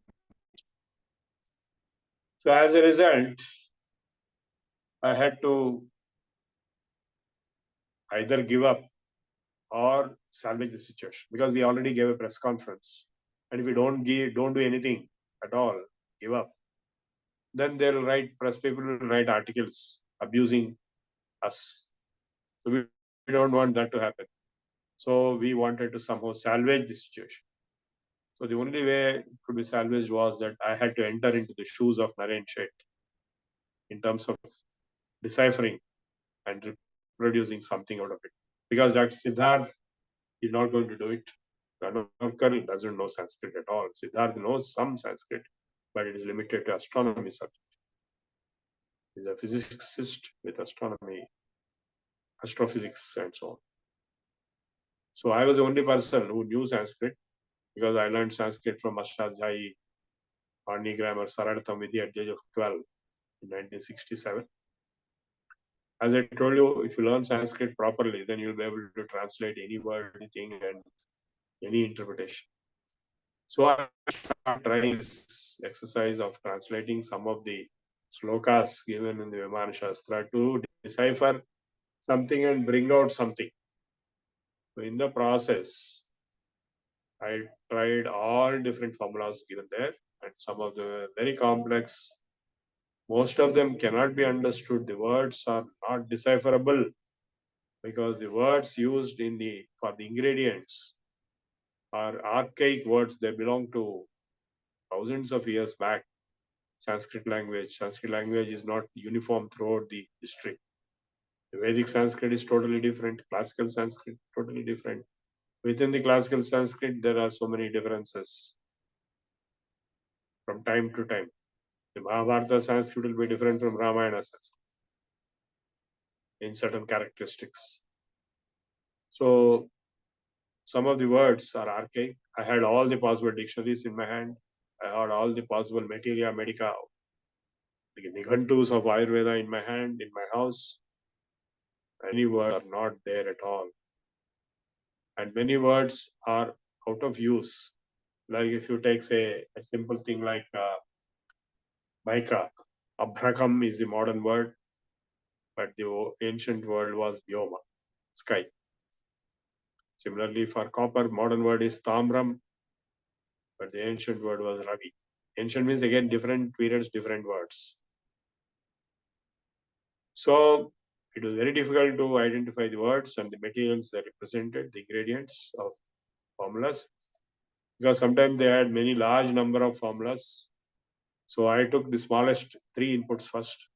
So as a result, I had to either give up or salvage the situation, because we already gave a press conference. And if we don't do anything at all, give up, then they'll write, press people will write articles abusing us. So we don't want that to happen. So we wanted to somehow salvage the situation. So the only way it could be salvaged was that I had to enter into the shoes of Naren Sheth in terms of deciphering and reproducing something out of it. Because Dr. Siddharth is not going to do it. Ganorkar doesn't know Sanskrit at all. Siddharth knows some Sanskrit, but it is limited to astronomy subject. He's a physicist with astronomy, astrophysics, and so on. So I was the only person who knew Sanskrit, because I learned Sanskrit from Ashadhyayi Pani grammar, Sararatham Vidhi at the age of 12 in 1967. As I told you, if you learn Sanskrit properly, then you'll be able to translate any word, anything, and any interpretation. So I started trying this exercise of translating some of the slokas given in the Vimana Shastra to decipher something and bring out something. So in the process, I tried all different formulas given there, and some of them were very complex. Most of them cannot be understood. The words are not decipherable because the words used for the ingredients are archaic words. They belong to thousands of years back. Sanskrit language. Sanskrit language is not uniform throughout the history. The Vedic Sanskrit is totally different. Classical Sanskrit totally different. Within the classical Sanskrit, there are so many differences from time to time. The Mahabharata Sanskrit will be different from Ramayana Sanskrit in certain characteristics. So some of the words are archaic. I had all the possible dictionaries in my hand. I had all the possible materia medica, the Nighantus of Ayurveda in my hand, in my house. Many words are not there at all. And many words are out of use. Like if you take, say, a simple thing like Maika, Abhrakam is the modern word, but the ancient word was Vyoma, sky. Similarly, for copper, modern word is Tamram, but the ancient word was Ravi. Ancient means again different periods, different words. So it was very difficult to identify the words and the materials that represented the ingredients of formulas, because sometimes they had many large number of formulas. So I took the smallest 3 inputs first.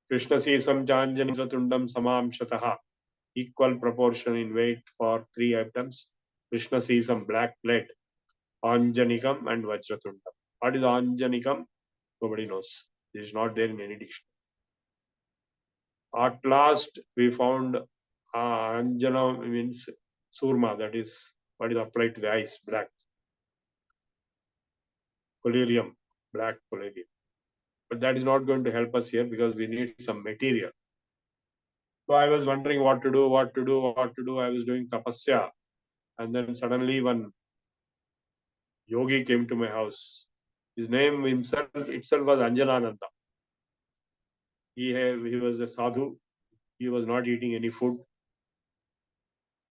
Krishna Sisam Janjani Tundam Samam Shataha, equal proportion in weight for 3 items. Krishna Sisam, black plate, Anjanikam and Vajratundam. What is Anjanikam? Nobody knows. This is not there in any dictionary. At last, we found Anjana means Surma, that is what is applied to the eyes, black. Collyrium, black collyrium. But that is not going to help us here because we need some material. So I was wondering what to do. I was doing tapasya. And then suddenly one yogi came to my house. His name itself was Anjalananda. He was a sadhu. He was not eating any food.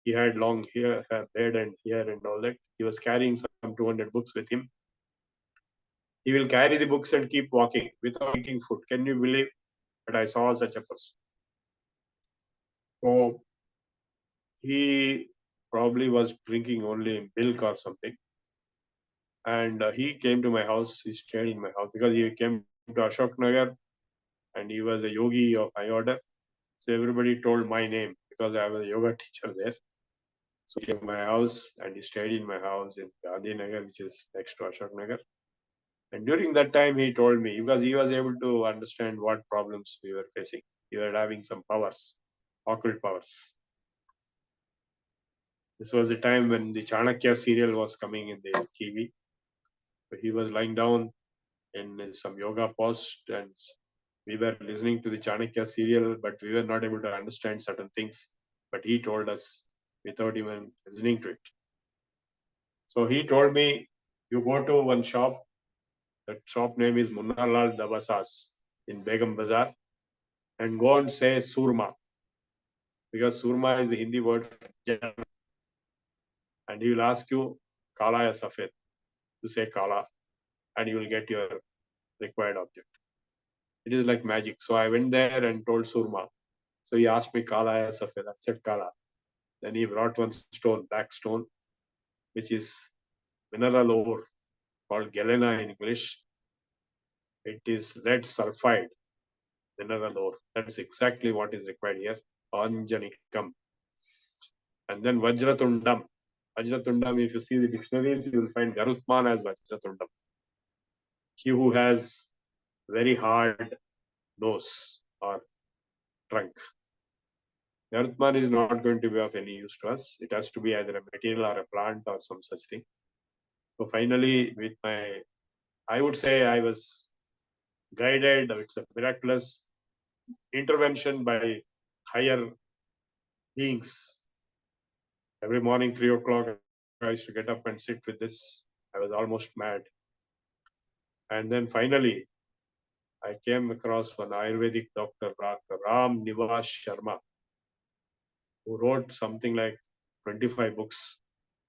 He had long hair, beard and hair and all that. He was carrying some 200 books with him. He will carry the books and keep walking without eating food. Can you believe that I saw such a person? So he probably was drinking only milk or something. And he came to my house. He stayed in my house because he came to Ashok Nagar and he was a yogi of high order. So everybody told my name because I was a yoga teacher there. So he came to my house and he stayed in my house in Gandhi Nagar, which is next to Ashok Nagar. And during that time, he told me, because he was able to understand what problems we were facing. We were having some powers, occult powers. This was the time when the Chanakya serial was coming in the TV. So he was lying down in some yoga post and we were listening to the Chanakya serial, but we were not able to understand certain things. But he told us without even listening to it. So he told me, you go to one shop. That shop name is Munnalal Dabasas in Begum Bazaar, and go and say Surma, because Surma is the Hindi word for Jannah. And he will ask you Kala ya Safed, to say Kala, and you will get your required object. It is like magic. So I went there and told Surma. So he asked me Kala ya Safed. I said Kala. Then he brought one stone, black stone, which is mineral ore called Galena in English. It is lead sulfide mineral ore. That is exactly what is required here. Anjanikam. And then Vajratundam. Vajratundam, if you see the dictionaries, you will find Garutman as Vajratundam. He who has very hard nose or trunk. Garutman is not going to be of any use to us. It has to be either a material or a plant or some such thing. So finally, with my, I would say I was guided, it's a miraculous intervention by higher beings. Every morning, 3 o'clock, I used to get up and sit with this. I was almost mad. And then finally, I came across one Ayurvedic doctor, Dr. Ram Nivas Sharma, who wrote something like 25 books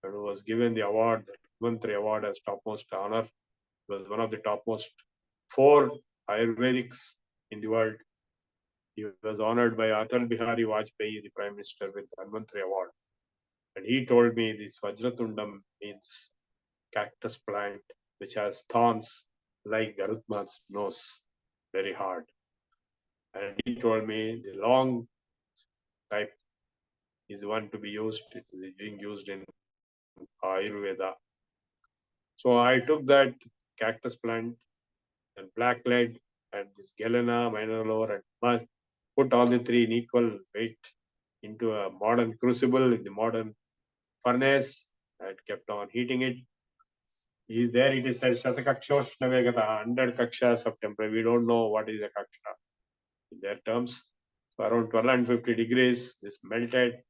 and who was given the award, the Mantri Award, as topmost honor. He was one of the topmost 4 Ayurvedics in the world. He was honored by Atal Bihari Vajpayee, the Prime Minister, with the Mantri Award. And he told me this Vajratundam means cactus plant which has thorns like Garudman's nose, very hard. And he told me the long type is one to be used, it is being used in Ayurveda. So I took that cactus plant and black lead and this galena, mineralore and mud, put all the 3 in equal weight into a modern crucible in the modern furnace and kept on heating it. There it is said Shatakakshoshna Vegata, 100 kakshas of temperature. We don't know what is a kaksha in their terms. So around 1250 degrees, this melted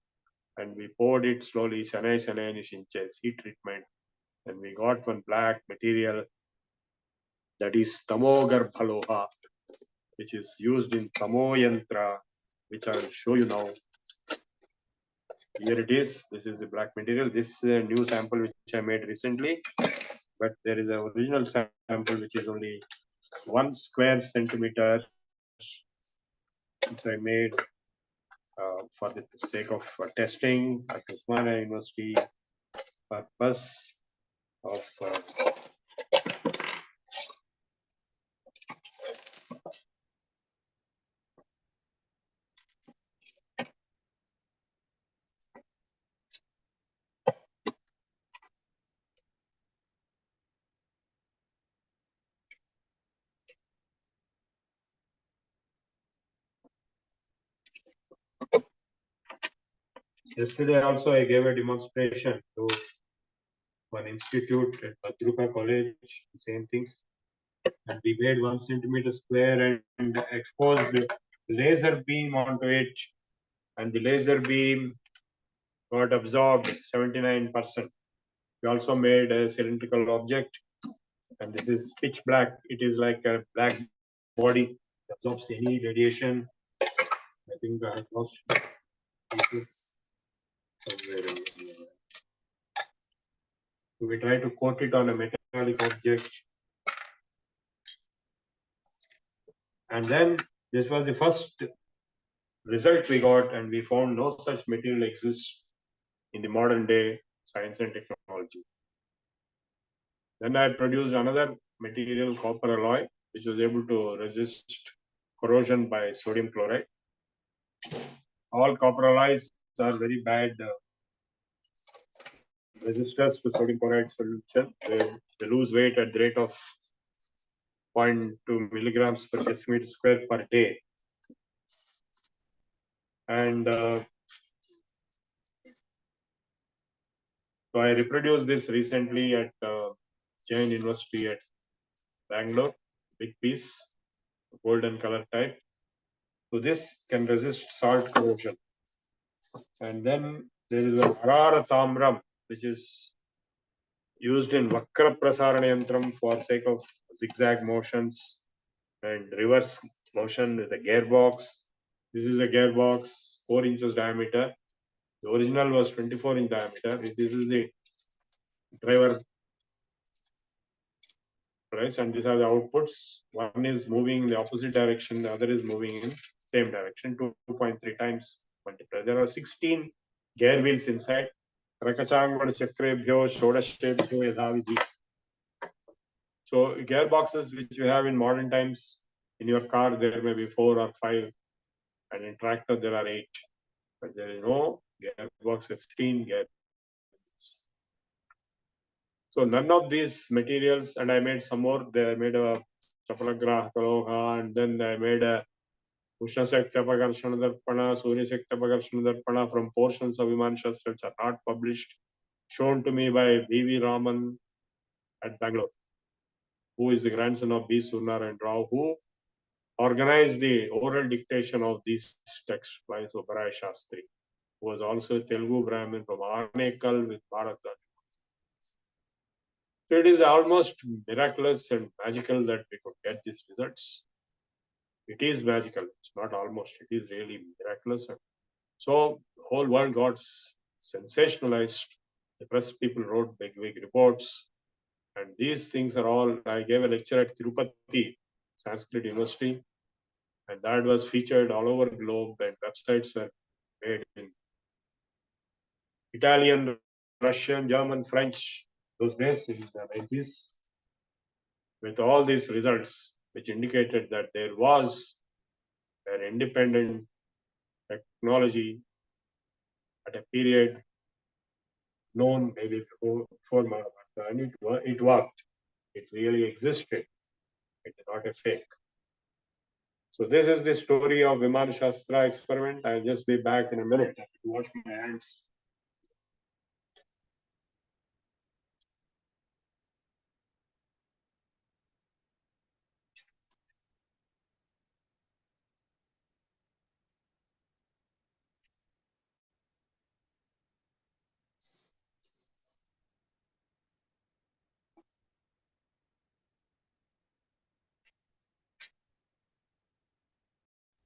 and we poured it slowly, Shanai inches, heat treatment. And we got one black material that is Tamogarbhaloha, which is used in Tamo Yantra, which I will show you now. Here it is. This is the black material. This is a new sample which I made recently, but there is an original sample which is only 1 square centimeter, which I made for the sake of testing at Vimana University purpose of yesterday also I gave a demonstration to one institute at Badruka College, same things. And we made 1 centimeter square and exposed the laser beam onto it. And the laser beam got absorbed 79%. We also made a cylindrical object. And this is pitch black. It is like a black body, absorbs any radiation. I think I have lost pieces somewhere. We try to coat it on a metallic object. And then this was the first result we got, and we found no such material exists in the modern day science and technology. Then I produced another material, copper alloy, which was able to resist corrosion by sodium chloride. All copper alloys are very bad resistors to sodium chloride solution. They lose weight at the rate of 0.2 milligrams per decimeter square per day. And so I reproduced this recently at Jain University at Bangalore, big piece, golden color type. So this can resist salt corrosion. And then there is an Arara Tamram, which is used in Vakra Prasarana Yantram for sake of zigzag motions and reverse motion with a gearbox. This is a gearbox, 4 inches diameter. The original was 24-inch diameter. This is the driver price, and these are the outputs. One is moving in the opposite direction, the other is moving in same direction, 2.3 times multiplied. There are 16 gear wheels inside. Rakachangvada chakrebhyo shodashebhyo yadhavidhi. So gearboxes which you have in modern times in your car, there may be 4 or 5, and in tractor there are 8. But there is no gearbox with 16 gears. So none of these materials, and I made some more. I made a Chapalagrah Kaloha, and then I made a Ushna Sekta Pagarshana Darpana, Surya Sekta Pagarshana Darpana from portions of Vimana Shastra which are not published, shown to me by V.V. Raman at Bangalore, who is the grandson of B. Surnaran Rao, who organized the oral dictation of these texts by Subbaraya Shastri, who was also a Telugu Brahmin from Anekal with Bharat. So it is almost miraculous and magical that we could get these results. It is magical. It's not almost. It is really miraculous. And so the whole world got sensationalized. The press people wrote big reports. And these things are all. I gave a lecture at Tirupati Sanskrit University, and that was featured all over the globe, and websites were made in Italian, Russian, German, French, those days in the 90s, with all these results, which indicated that there was an independent technology at a period known maybe before Mahabharata, and it worked. It really existed. It is not a fake. So this is the story of Vimana Shastra experiment. I'll just be back in a minute. I have to wash my hands.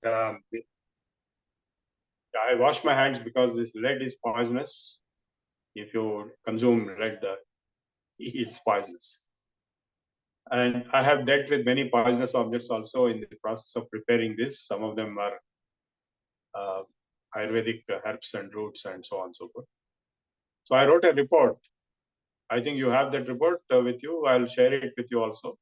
I wash my hands because this lead is poisonous. If you consume lead, it's poisonous. And I have dealt with many poisonous objects also in the process of preparing this. Some of them are Ayurvedic herbs and roots and so on and so forth. So I wrote a report. I think you have that report with you. I'll share it with you also.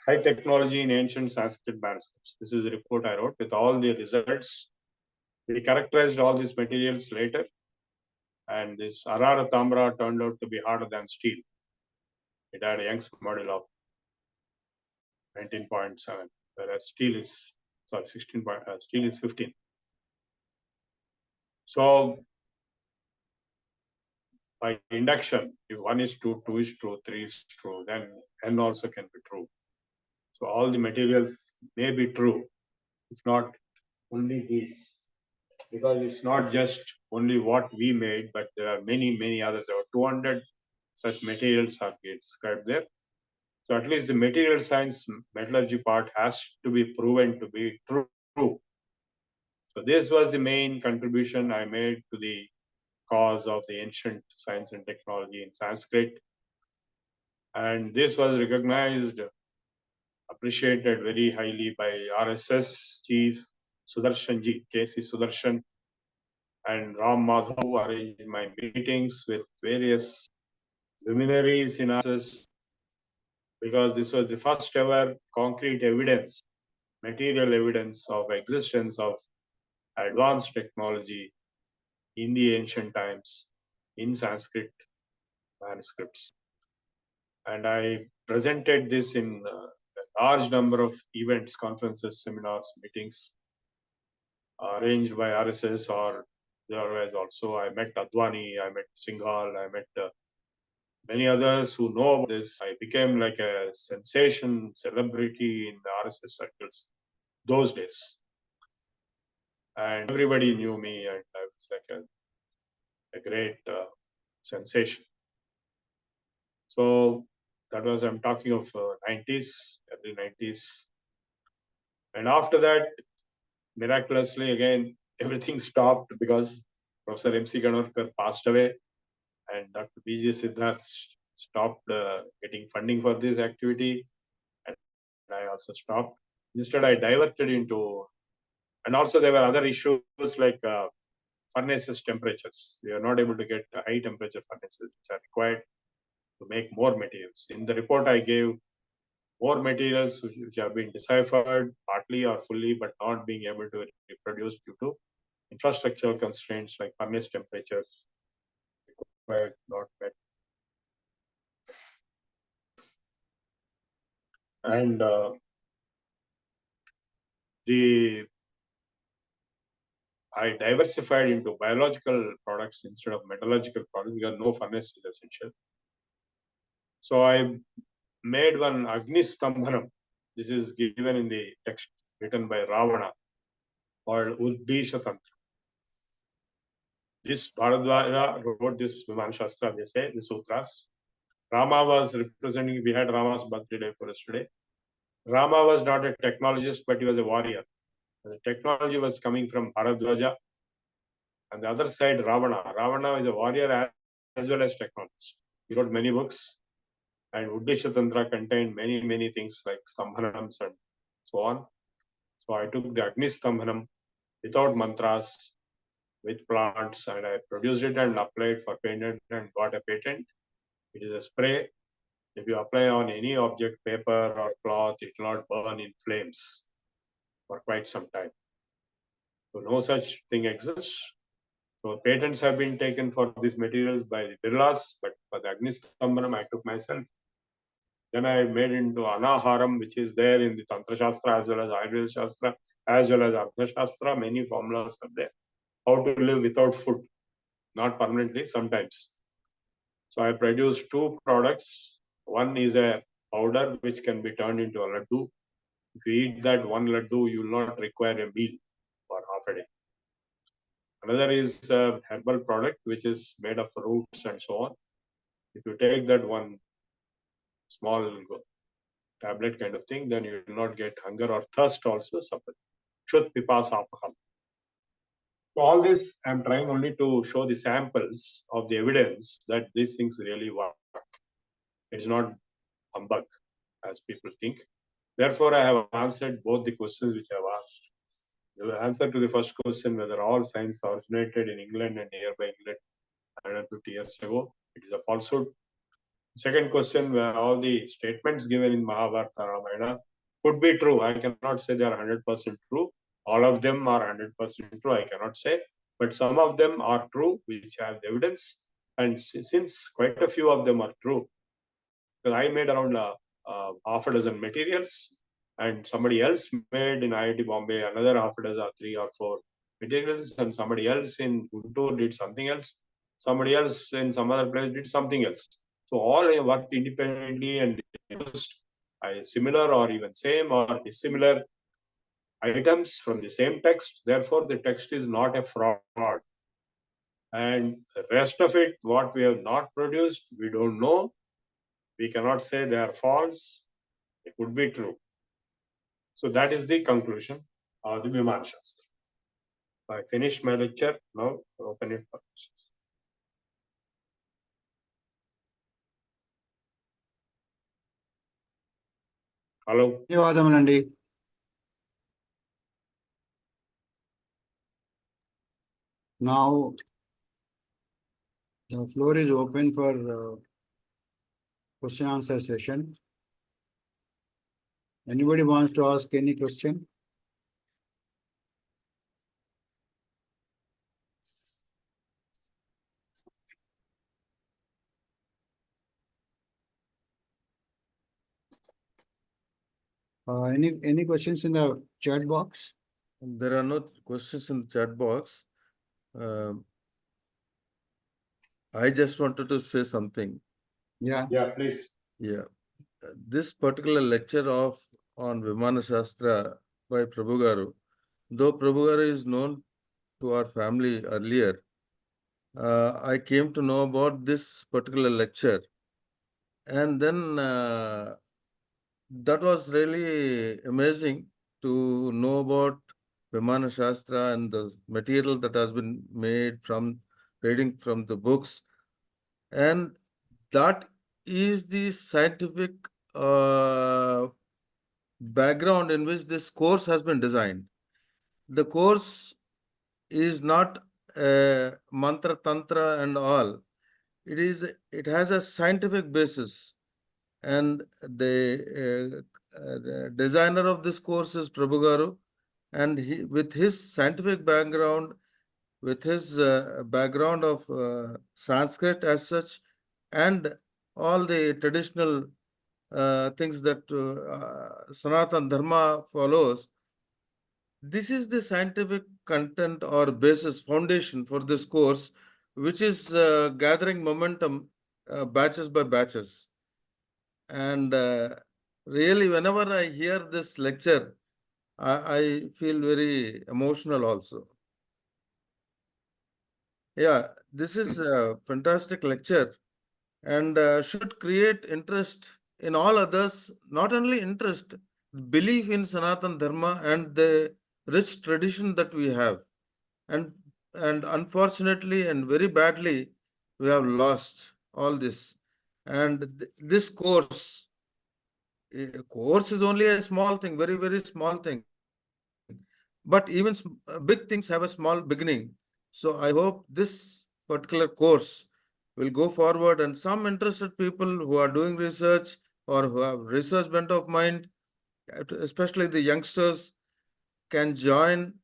High technology in ancient Sanskrit manuscripts. This is a report I wrote with all the results. We characterized all these materials later, and this Arara Tamra turned out to be harder than steel. It had a Young's model of 19.7, whereas steel is 16. Steel is 15. So by induction, if 1 is true, 2 is true, 3 is true, then n also can be true. So all the materials may be true, if not only these, because it's not just only what we made, but there are many others. There are 200 such materials are described there. So at least the material science metallurgy part has to be proven to be true. So this was the main contribution I made to the cause of the ancient science and technology in Sanskrit. And this was recognized, appreciated very highly by RSS chief Sudarshanji, K.C. Sudarshan, and Ram Madhav arranged my meetings with various luminaries in RSS, because this was the first ever concrete evidence, material evidence of existence of advanced technology in the ancient times in Sanskrit manuscripts. And I presented this in a large number of events, conferences, seminars, meetings arranged by RSS or otherwise also. I met Advani, I met Singhal, I met many others who know about this. I became like a sensation, celebrity in the RSS circles those days. And everybody knew me, and I was like a great sensation. So that was, I'm talking of 90s, early 90s. And after that, miraculously, again, everything stopped because Professor M.C. Ganorkar passed away, and Dr. B.J. Siddharth stopped getting funding for this activity, and I also stopped. Instead, I diverted into, and also there were other issues like furnaces temperatures. We are not able to get high temperature furnaces which are required to make more materials. In the report, I gave more materials which have been deciphered partly or fully, but not being able to reproduce due to infrastructural constraints like furnace temperatures required, not met. And I diversified into biological products instead of metallurgical products because no furnace is essential. So I made one Agni Stambhanam. This is given in the text written by Ravana, called Uddisha Tantra. This Bharadwaja wrote this Vimana Shastra, they say, the sutras. Rama was representing, we had Rama's birthday for yesterday. Rama was not a technologist, but he was a warrior. The technology was coming from Bharadwaja. And the other side, Ravana. Ravana is a warrior as well as technologist. He wrote many books. And Uddisha Tantra contained many things like Stambhanams and so on. So I took the Agni Stambhanam without mantras, with plants, and I produced it and applied for patent and got a patent. It is a spray. If you apply on any object, paper or cloth, it will not burn in flames for quite some time. So no such thing exists. So patents have been taken for these materials by the Birlas, but for the Agni Stambhanam I took myself. Then I made into Anaharam, which is there in the Tantra Shastra as well as Ayurveda Shastra, as well as Artha Shastra. Many formulas are there. How to live without food, not permanently, sometimes. So I produced two products. One is a powder which can be turned into a laddu. If you eat that one laddu, you will not require a meal for half a day. Another is a herbal product which is made of roots and so on. If you take that one small tablet kind of thing, then you will not get hunger or thirst also suffer. Shut pipasa apaham. So all this I'm trying only to show the samples of the evidence that these things really work. It's not humbug as people think. Therefore, I have answered both the questions which I have asked. The answer to the first question, whether all science originated in England and nearby England 150 years ago, it is a falsehood. Second question, where all the statements given in Mahabharata Ramayana could be true. I cannot say they are 100% true. All of them are 100% true, I cannot say. But some of them are true, which have evidence. And since quite a few of them are true, because I made around half a dozen materials, and somebody else made in IIT Bombay another half a dozen, 3 or 4 materials, and somebody else in Guntur did something else. Somebody else in some other place did something else. So all worked independently and used similar or even same or dissimilar items from the same text. Therefore, the text is not a fraud. And the rest of it, what we have not produced, we don't know. We cannot say they are false. It could be true. So that is the conclusion of the Vimana Shastra. I finished my lecture. Now open it for questions. Hello. ధన్యవాదములండి. Now the floor is open for question answer session. Anybody wants to ask any question? Any questions in the chat box? There are no questions in the chat box. I just wanted to say something. Yeah. Yeah, please. Yeah. This particular lecture on Vimana Shastra by Prabhu Garu, though Prabhu Garu is known to our family earlier, I came to know about this particular lecture. And then that was really amazing to know about Vimana Shastra and the material that has been made from reading from the books. And that is the scientific background in which this course has been designed. The course is not mantra, tantra and all. It has a scientific basis. And the designer of this course is Prabhu Garu, and with his scientific background, with his background of Sanskrit as such, and all the traditional things that Sanatana Dharma follows, this is the scientific content or basis, foundation for this course, which is gathering momentum batches by batches. And really, whenever I hear this lecture, I feel very emotional also. Yeah, this is a fantastic lecture and should create interest in all others, not only interest, belief in Sanatan Dharma and the rich tradition that we have. And unfortunately and very badly, we have lost all this. And this course is only a small thing, very, very small thing. But even big things have a small beginning. So I hope this particular course will go forward, and some interested people who are doing research or who have research bent of mind, especially the youngsters, can join,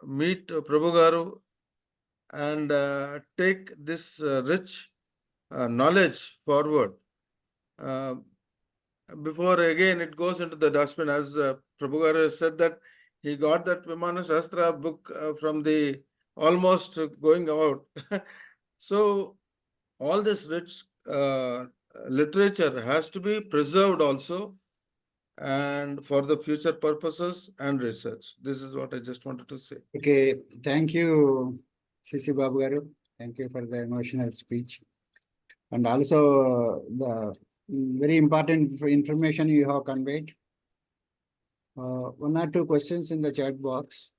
meet Prabhu Garu and take this rich knowledge forward. Uh, Before again it goes into the dustbin, as Prabhu Garu said that he got that Vimana Sastra book from the almost going out. So all this rich literature has to be preserved also, and for the future purposes and research. This is what I just wanted to say. Okay, thank you, C.C. Babu Garu. Thank you for the emotional speech. And also the very important information you have conveyed. One or two questions in the chat box.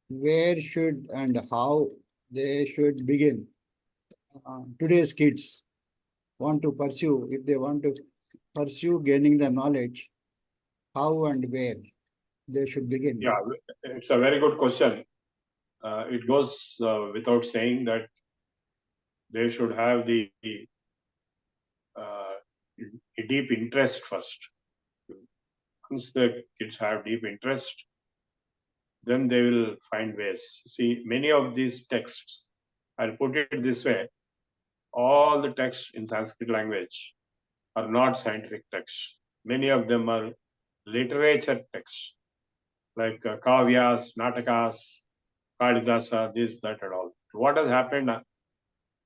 Where should and how they should begin? Today's kids want to pursue, if they want to pursue gaining the knowledge, how and where they should begin? Yeah, it's a very good question. It goes without saying that they should have the deep interest first. Once the kids have deep interest, then they will find ways. See, many of these texts, I'll put it this way, all the texts in Sanskrit language are not scientific texts. Many of them are literature texts, like kavyas, natakas, Kalidasa, this, that, and all. What has happened,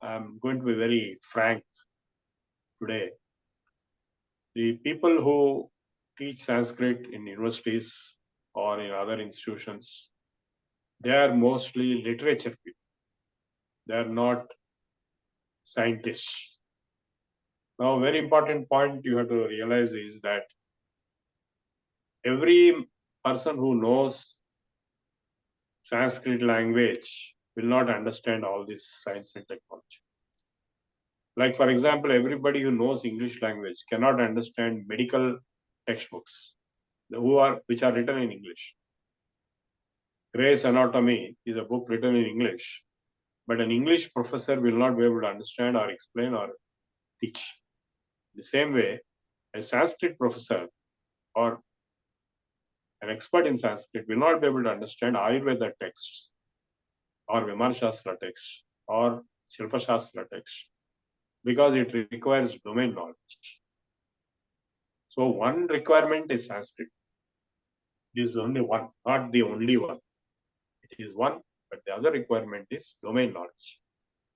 I'm going to be very frank today. The people who teach Sanskrit in universities or in other institutions, they are mostly literature people. They are not scientists. Now, a very important point you have to realize is that every person who knows Sanskrit language will not understand all this science and technology. Like, for example, everybody who knows English language cannot understand medical textbooks which are written in English. Gray's Anatomy is a book written in English, but an English professor will not be able to understand or explain or teach. The same way, a Sanskrit professor or an expert in Sanskrit will not be able to understand Ayurveda texts or Vimana Shastra texts or Shilpa Shastra texts, because it requires domain knowledge. So one requirement is Sanskrit. It is only one, not the only one. It is one, but the other requirement is domain knowledge.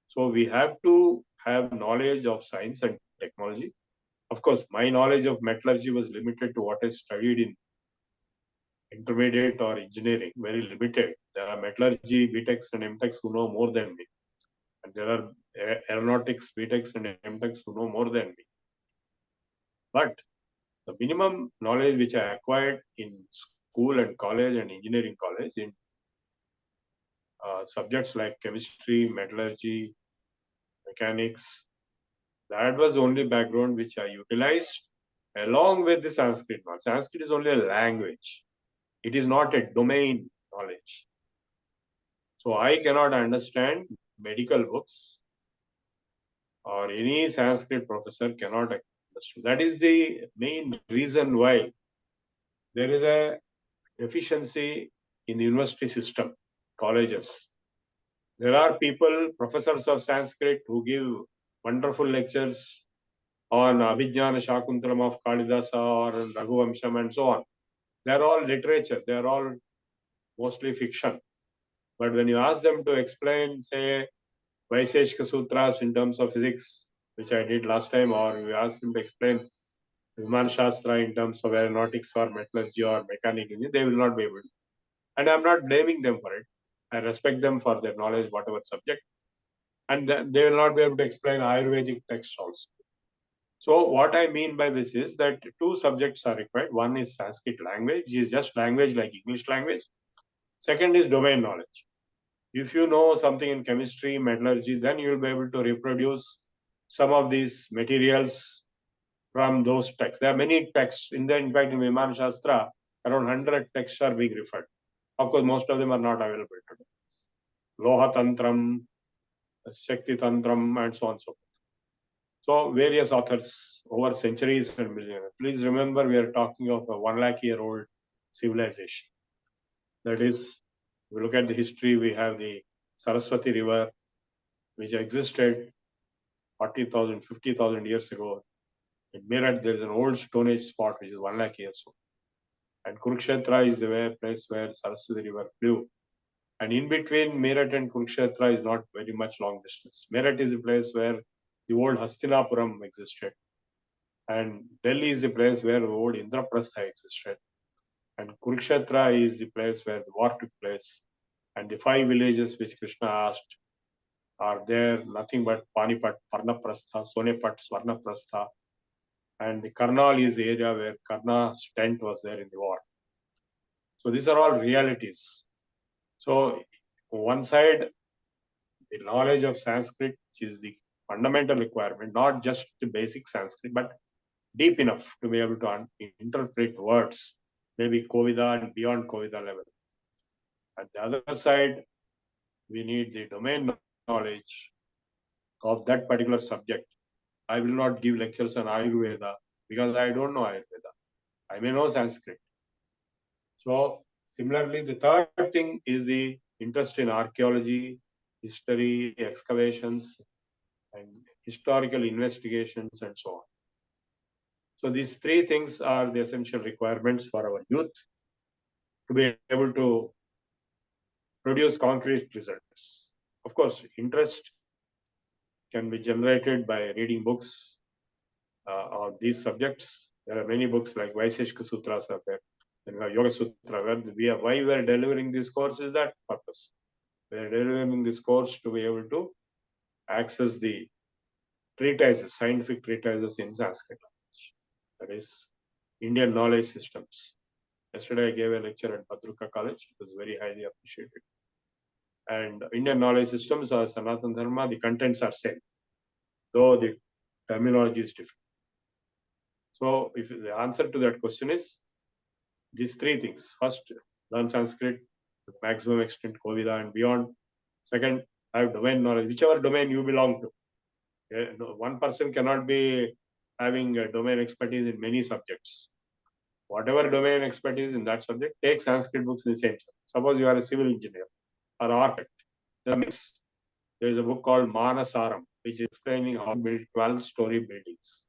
So we have to have knowledge of science and technology. Of course, my knowledge of metallurgy was limited to what I studied in intermediate or engineering, very limited. There are metallurgy BTechs and MTechs who know more than me. And there are aeronautics BTechs and MTechs who know more than me. But the minimum knowledge which I acquired in school and college and engineering college in subjects like chemistry, metallurgy, mechanics, that was the only background which I utilized along with the Sanskrit knowledge. Sanskrit is only a language. It is not a domain knowledge. So I cannot understand medical books, or any Sanskrit professor cannot understand. That is the main reason why there is a deficiency in the university system, colleges. There are people, professors of Sanskrit, who give wonderful lectures on Abhijnana Shakuntalam of Kalidasa or Raghuvamsham and so on. They are all literature. They are all mostly fiction. But when you ask them to explain, say, Vaisheshika Sutras in terms of physics, which I did last time, or we asked them to explain Vimana Shastra in terms of aeronautics or metallurgy or mechanical engineering, they will not be able to. And I'm not blaming them for it. I respect them for their knowledge, whatever subject. And they will not be able to explain Ayurvedic texts also. So what I mean by this is that two subjects are required. One is Sanskrit language, which is just language like English language. Second is domain knowledge. If you know something in chemistry, metallurgy, then you will be able to reproduce some of these materials from those texts. There are many texts. In fact, in Vimana Shastra, around 100 texts are being referred. Of course, most of them are not available today. Loha Tantram, Shakti Tantram, and so on and so forth. So, various authors over centuries and millennia. Please remember, we are talking of a 1 lakh year old civilization. That is, if we look at the history, we have the Saraswati River, which existed 40,000, 50,000 years ago. In Meerut, there is an old Stone Age spot which is 1 lakh years old. And Kurukshetra is the place where Saraswati River flew. And in between Meerut and Kurukshetra is not very much long distance. Meerut is a place where the old Hastinapuram existed. And Delhi is the place where the old Indraprastha existed. And Kurukshetra is the place where the war took place. And the 5 villages which Krishna asked are there, nothing but Panipat, Parnaprastha, Sonepat, Swarnaprastha. And the Karnal is the area where Karna's tent was there in the war. So these are all realities. So one side, the knowledge of Sanskrit, which is the fundamental requirement, not just the basic Sanskrit, but deep enough to be able to interpret words, maybe Kovida and beyond Kovida level. At the other side, we need the domain knowledge of that particular subject. I will not give lectures on Ayurveda because I don't know Ayurveda. I may know Sanskrit. So similarly, the third thing is the interest in archaeology, history, excavations, and historical investigations, and so on. So these 3 things are the essential requirements for our youth to be able to produce concrete results. Of course, interest can be generated by reading books on these subjects. There are many books like Vaisheshika Sutras are there. Then we have Yoga Sutra. Why we are delivering this course is that purpose. We are delivering this course to be able to access the treatises, scientific treatises in Sanskrit language. That is Indian knowledge systems. Yesterday I gave a lecture at Badruka College. It was very highly appreciated. And Indian knowledge systems are Sanatana Dharma. The contents are same, though the terminology is different. So if the answer to that question is these 3 things. First, learn Sanskrit to the maximum extent, Kovida and beyond. Second, have domain knowledge, whichever domain you belong to. One person cannot be having a domain expertise in many subjects. Whatever domain expertise in that subject, take Sanskrit books in the same subject. Suppose you are a civil engineer or architect. There is a book called Manasaram, which is explaining how to build 12-story buildings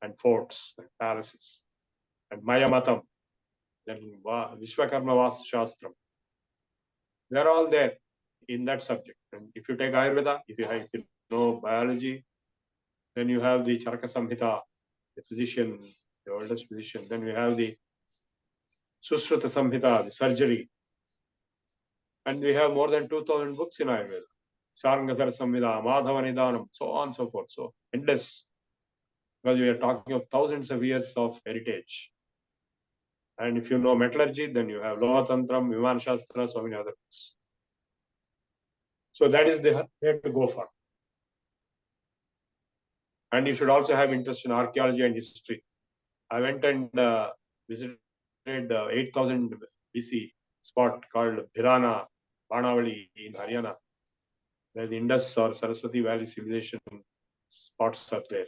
and forts and palaces. And Mayamatam, then Vishwakarma Vastu Shastram. They're all there in that subject. And if you take Ayurveda, if you know biology, then you have the Charaka Samhita, the physician, the oldest physician. Then we have the Susruta Samhita, the surgery. And we have more than 2,000 books in Ayurveda. Sarangadhara Samhita, Madhava Nidanam, so on and so forth. So endless. Because we are talking of thousands of years of heritage. And if you know metallurgy, then you have Loha Tantram, Vimana Shastra, so many other books. So that is the way to go for. And you should also have interest in archaeology and history. I went and visited 8000 BC spot called Dhirana, Banavali in Haryana, where the Indus or Saraswati Valley civilization spots are there.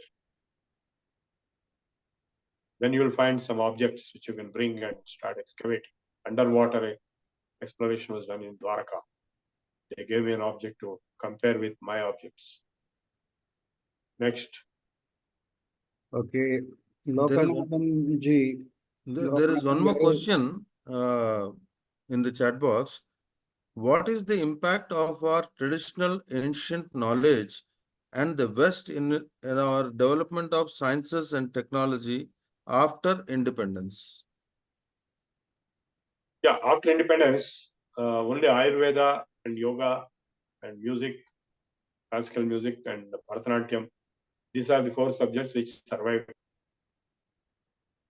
Then you will find some objects which you can bring and start excavating. Underwater exploration was done in Dwarka. They gave me an object to compare with my objects. Next. Okay, There is- Lokanathan ji. There is one more question in the chat box. What is the impact of our traditional ancient knowledge and the West in our development of sciences and technology after independence? Yeah, after independence, only Ayurveda and yoga and music, classical music and Bharatanatyam, these are the 4 subjects which survived.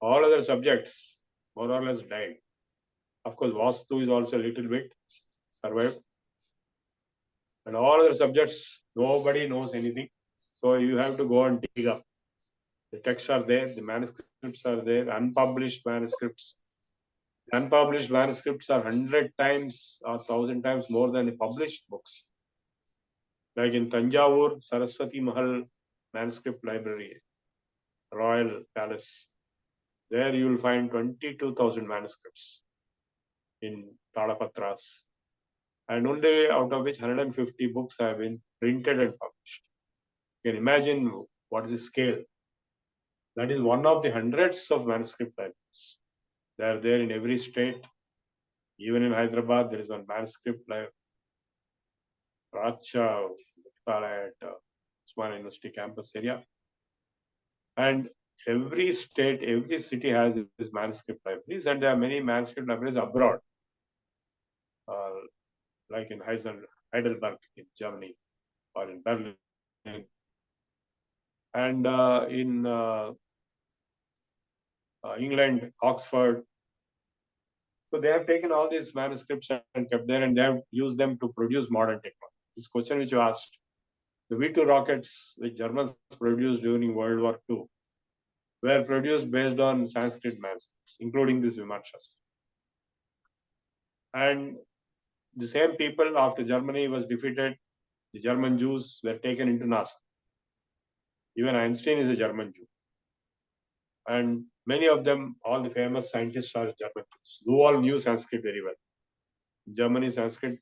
All other subjects more or less died. Of course, Vastu is also a little bit survived. And all other subjects, nobody knows anything. So you have to go and dig up. The texts are there, the manuscripts are there, unpublished manuscripts. The unpublished manuscripts are 100 times or 1,000 times more than the published books. Like in Tanjavur, Saraswati Mahal Manuscript Library, Royal Palace, there you will find 22,000 manuscripts in Talapatras. And only out of which 150 books have been printed and published. You can imagine what is the scale. That is one of the hundreds of manuscript libraries. They are there in every state. Even in Hyderabad, there is one manuscript library. Racha, at Usmania University campus area. And every state, every city has these manuscript libraries, and there are many manuscript libraries abroad, like in Heidelberg in Germany or in Berlin, and in England, Oxford. So they have taken all these manuscripts and kept there, and they have used them to produce modern technology. This question which you asked, the V2 rockets which Germans produced during World War II were produced based on Sanskrit manuscripts, including this Vimana. And the same people, after Germany was defeated, the German Jews were taken into NASA. Even Einstein is a German Jew. And many of them, all the famous scientists are German Jews, who all knew Sanskrit very well. In Germany, Sanskrit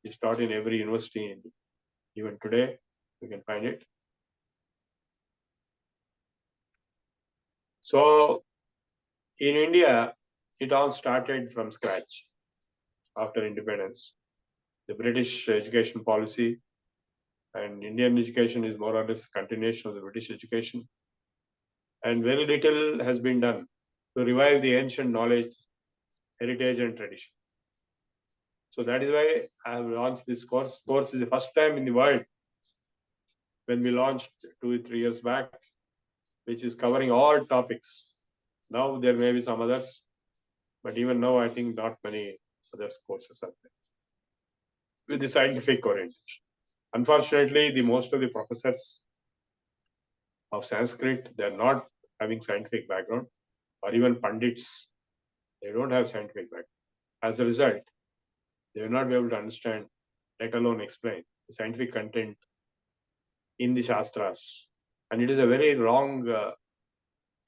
is taught in every university. Even today, you can find it. So, in India, it all started from scratch after independence. The British education policy and Indian education is more or less a continuation of the British education. And very little has been done to revive the ancient knowledge, heritage, and tradition. So that is why I have launched this course. Course is the first time in the world when we launched 2 or 3 years back, which is covering all topics. Now there may be some others, but even now I think not many other courses are there with the scientific orientation. Unfortunately, the most of the professors of Sanskrit, they are not having scientific background, or even Pandits, they don't have scientific background. As a result, they will not be able to understand, let alone explain, the scientific content in the Shastras. And it is a very wrong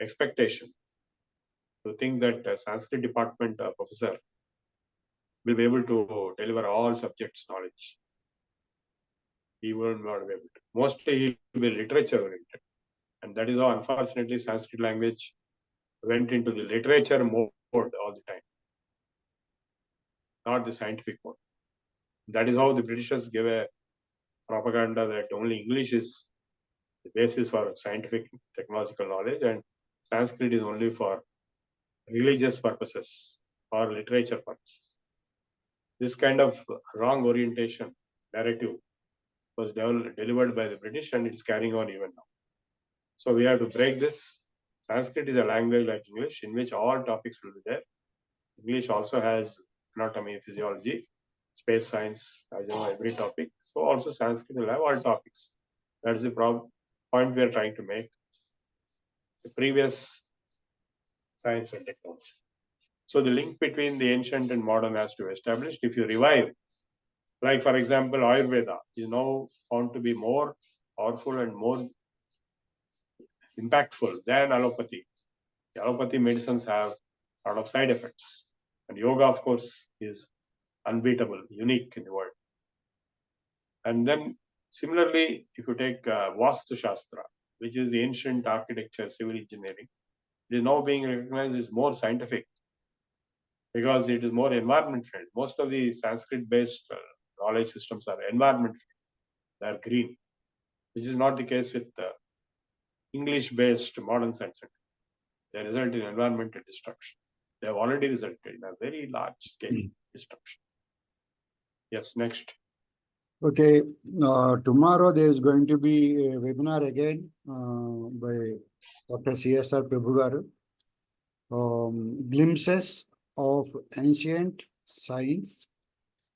expectation to think that a Sanskrit department professor will be able to deliver all subjects knowledge. He will not be able to. Mostly he will be literature oriented. And that is how, unfortunately, Sanskrit language went into the literature mode all the time, not the scientific mode. That is how the Britishers gave a propaganda that only English is the basis for scientific technological knowledge and Sanskrit is only for religious purposes or literature purposes. This kind of wrong orientation narrative was delivered by the British and it's carrying on even now. So we have to break this. Sanskrit is a language like English in which all topics will be there. English also has anatomy, physiology, space science, as you know, every topic. So also Sanskrit will have all topics. That is the point we are trying to make. The previous science and technology. So the link between the ancient and modern has to be established. If you revive, like for example, Ayurveda is now found to be more powerful and more impactful than allopathy. The allopathy medicines have a lot of side effects. And yoga, of course, is unbeatable, unique in the world. And then similarly, if you take Vastu Shastra, which is the ancient architecture, civil engineering, it is now being recognized as more scientific. because it is more environment friendly. Most of the Sanskrit based knowledge systems are environment friendly. They are green, which is not the case with English based modern science. They result in environmental destruction. They have already resulted in a very large scale destruction. Yes, next. Okay, tomorrow there is going to be a webinar again by Dr. CSR Prabhu garu. Glimpses of ancient science,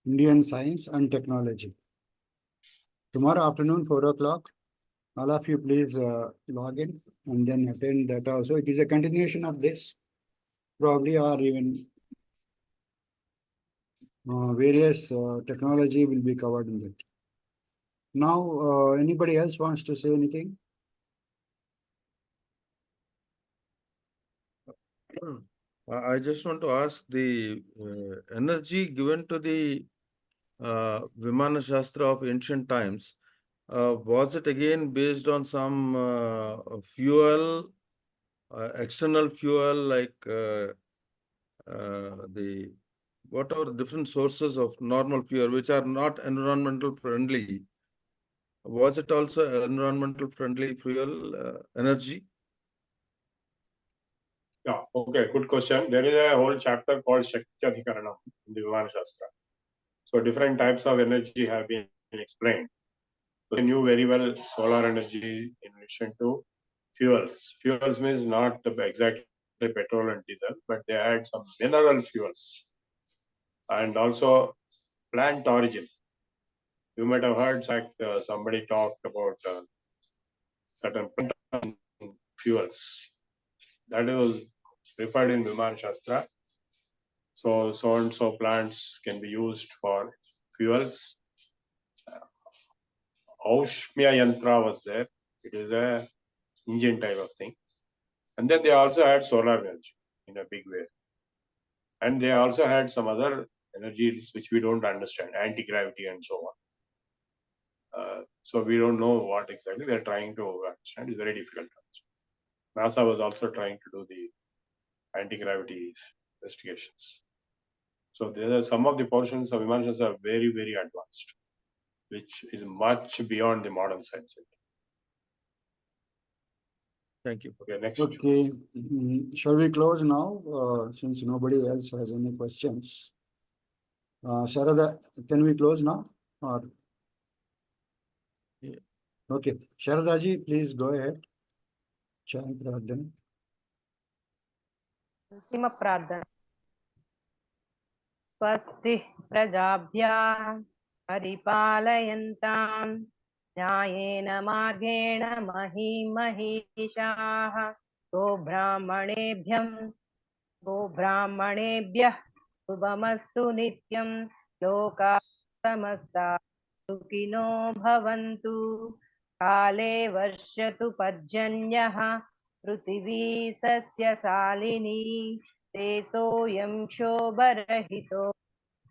Indian science and technology. Tomorrow afternoon, 4 o'clock. All of you please log in and then attend that also. It is a continuation of this, probably, or even various technology will be covered in it. Now, anybody else wants to say anything? I just want to ask the energy given to the Vimana Shastra of ancient times, was it again based on some fuel, external fuel like the whatever different sources of normal fuel which are not environmental friendly? Was it also environmental friendly fuel energy? Yeah, okay, good question. There is a whole chapter called Shakti Adhikaranam in the Vimana Shastra. So different types of energy have been explained. So they knew very well solar energy in relation to fuels. Fuels means not exactly petrol and diesel, but they had some mineral fuels and also plant origin. You might have heard somebody talked about certain plant fuels. That was referred in Vimana Shastra. So and so plants can be used for fuels. Aushmya Yantra was there. It is a engine type of thing. And then they also had solar energy in a big way. And they also had some other energies which we don't understand, anti-gravity and so on. So we don't know what exactly they're trying to understand. It's very difficult to understand. NASA was also trying to do the anti-gravity investigations. So there are some of the portions of Vimana Shastra are very, very advanced, which is much beyond the modern science. Thank you. Okay, next. Okay, shall we close now, since nobody else has any questions? Sharada, can we close now? Or Yeah. okay, Sharadaji, please go ahead. Chant Pradhan. अन्तिम प्रार्थना स्वस्ति प्रजाभ्यः परिपालयन्तां न्यायेन मार्गेण महीमहीषाः गोब्राह्मणेभ्यः शुभमस्तु नित्यं लोकाः समस्ता सुखिनो भवन्तु काले वर्षतु पर्जन्यः पृथिवी सस्यशालिनी देशोऽयं क्षोभरहितो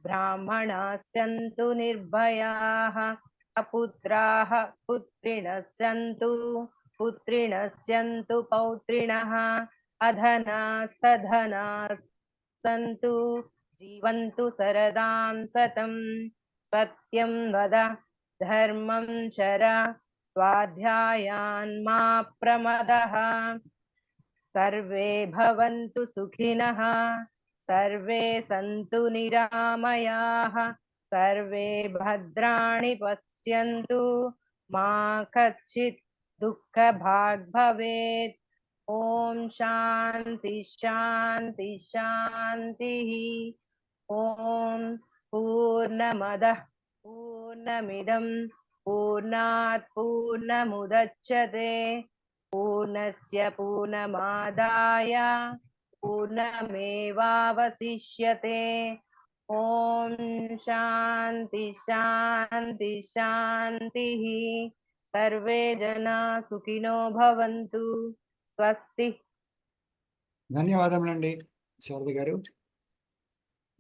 ब्राह्मणाः सन्तु निर्भयाः अपुत्राः पुत्रिणः सन्तु पौत्रिणः अधनाः सधनाः सन्तु जीवन्तु शरदां शतं सत्यं वद धर्मं चर स्वाध्यायान् मा प्रमदः सर्वे भवन्तु सुखिनः सर्वे सन्तु निरामयाः सर्वे भद्राणि पश्यन्तु मा कश्चित् दुःखभाग् भवेत् ॐ शान्ति शान्ति शान्तिः ॐ पूर्णमदः पूर्णमिदं पूर्णात् पूर्णमुदच्यते पूर्णस्य पूर्णमादाय पूर्णमेवावशिष्यते ॐ शान्ति शान्ति शान्तिः सर्वे जना सुखिनो भवन्तु स्वस्ति. ధన్యవాదములండి శారద గారు.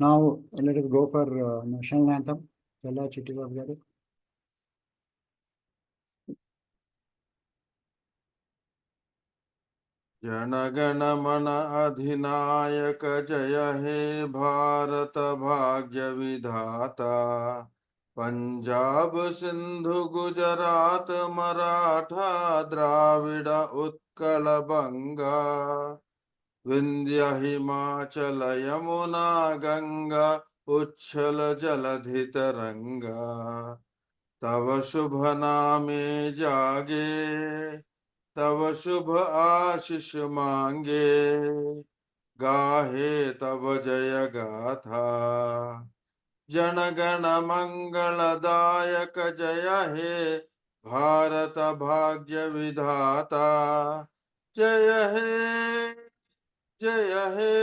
Now let us go for national anthem. Challa Chittibabu garu. जनगण मन अधिनायक जय हे भारत भाग्य विधाता पंजाब सिंधु गुजरात मराठा द्राविड उत्कल बंगा विंध्य हिमाचल यमुना गंगा उच्छल जलधि तरंगा तव शुभ नामे जागे तव शुभ आशीष मांगे गाहे तव जय गाथा जन गण मंगलदायक जय हे भारत भाग्य विधाता जय हे जय हे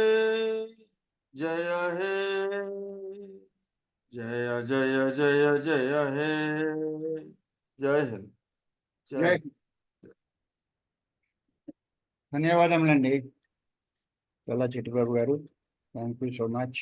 जय हे जय जय जय जय हे जय हिंद జై ధన్యవాదములండి. చాలా చిట్టిబాబు గారు, థ్యాంక్ యూ సో మచ్.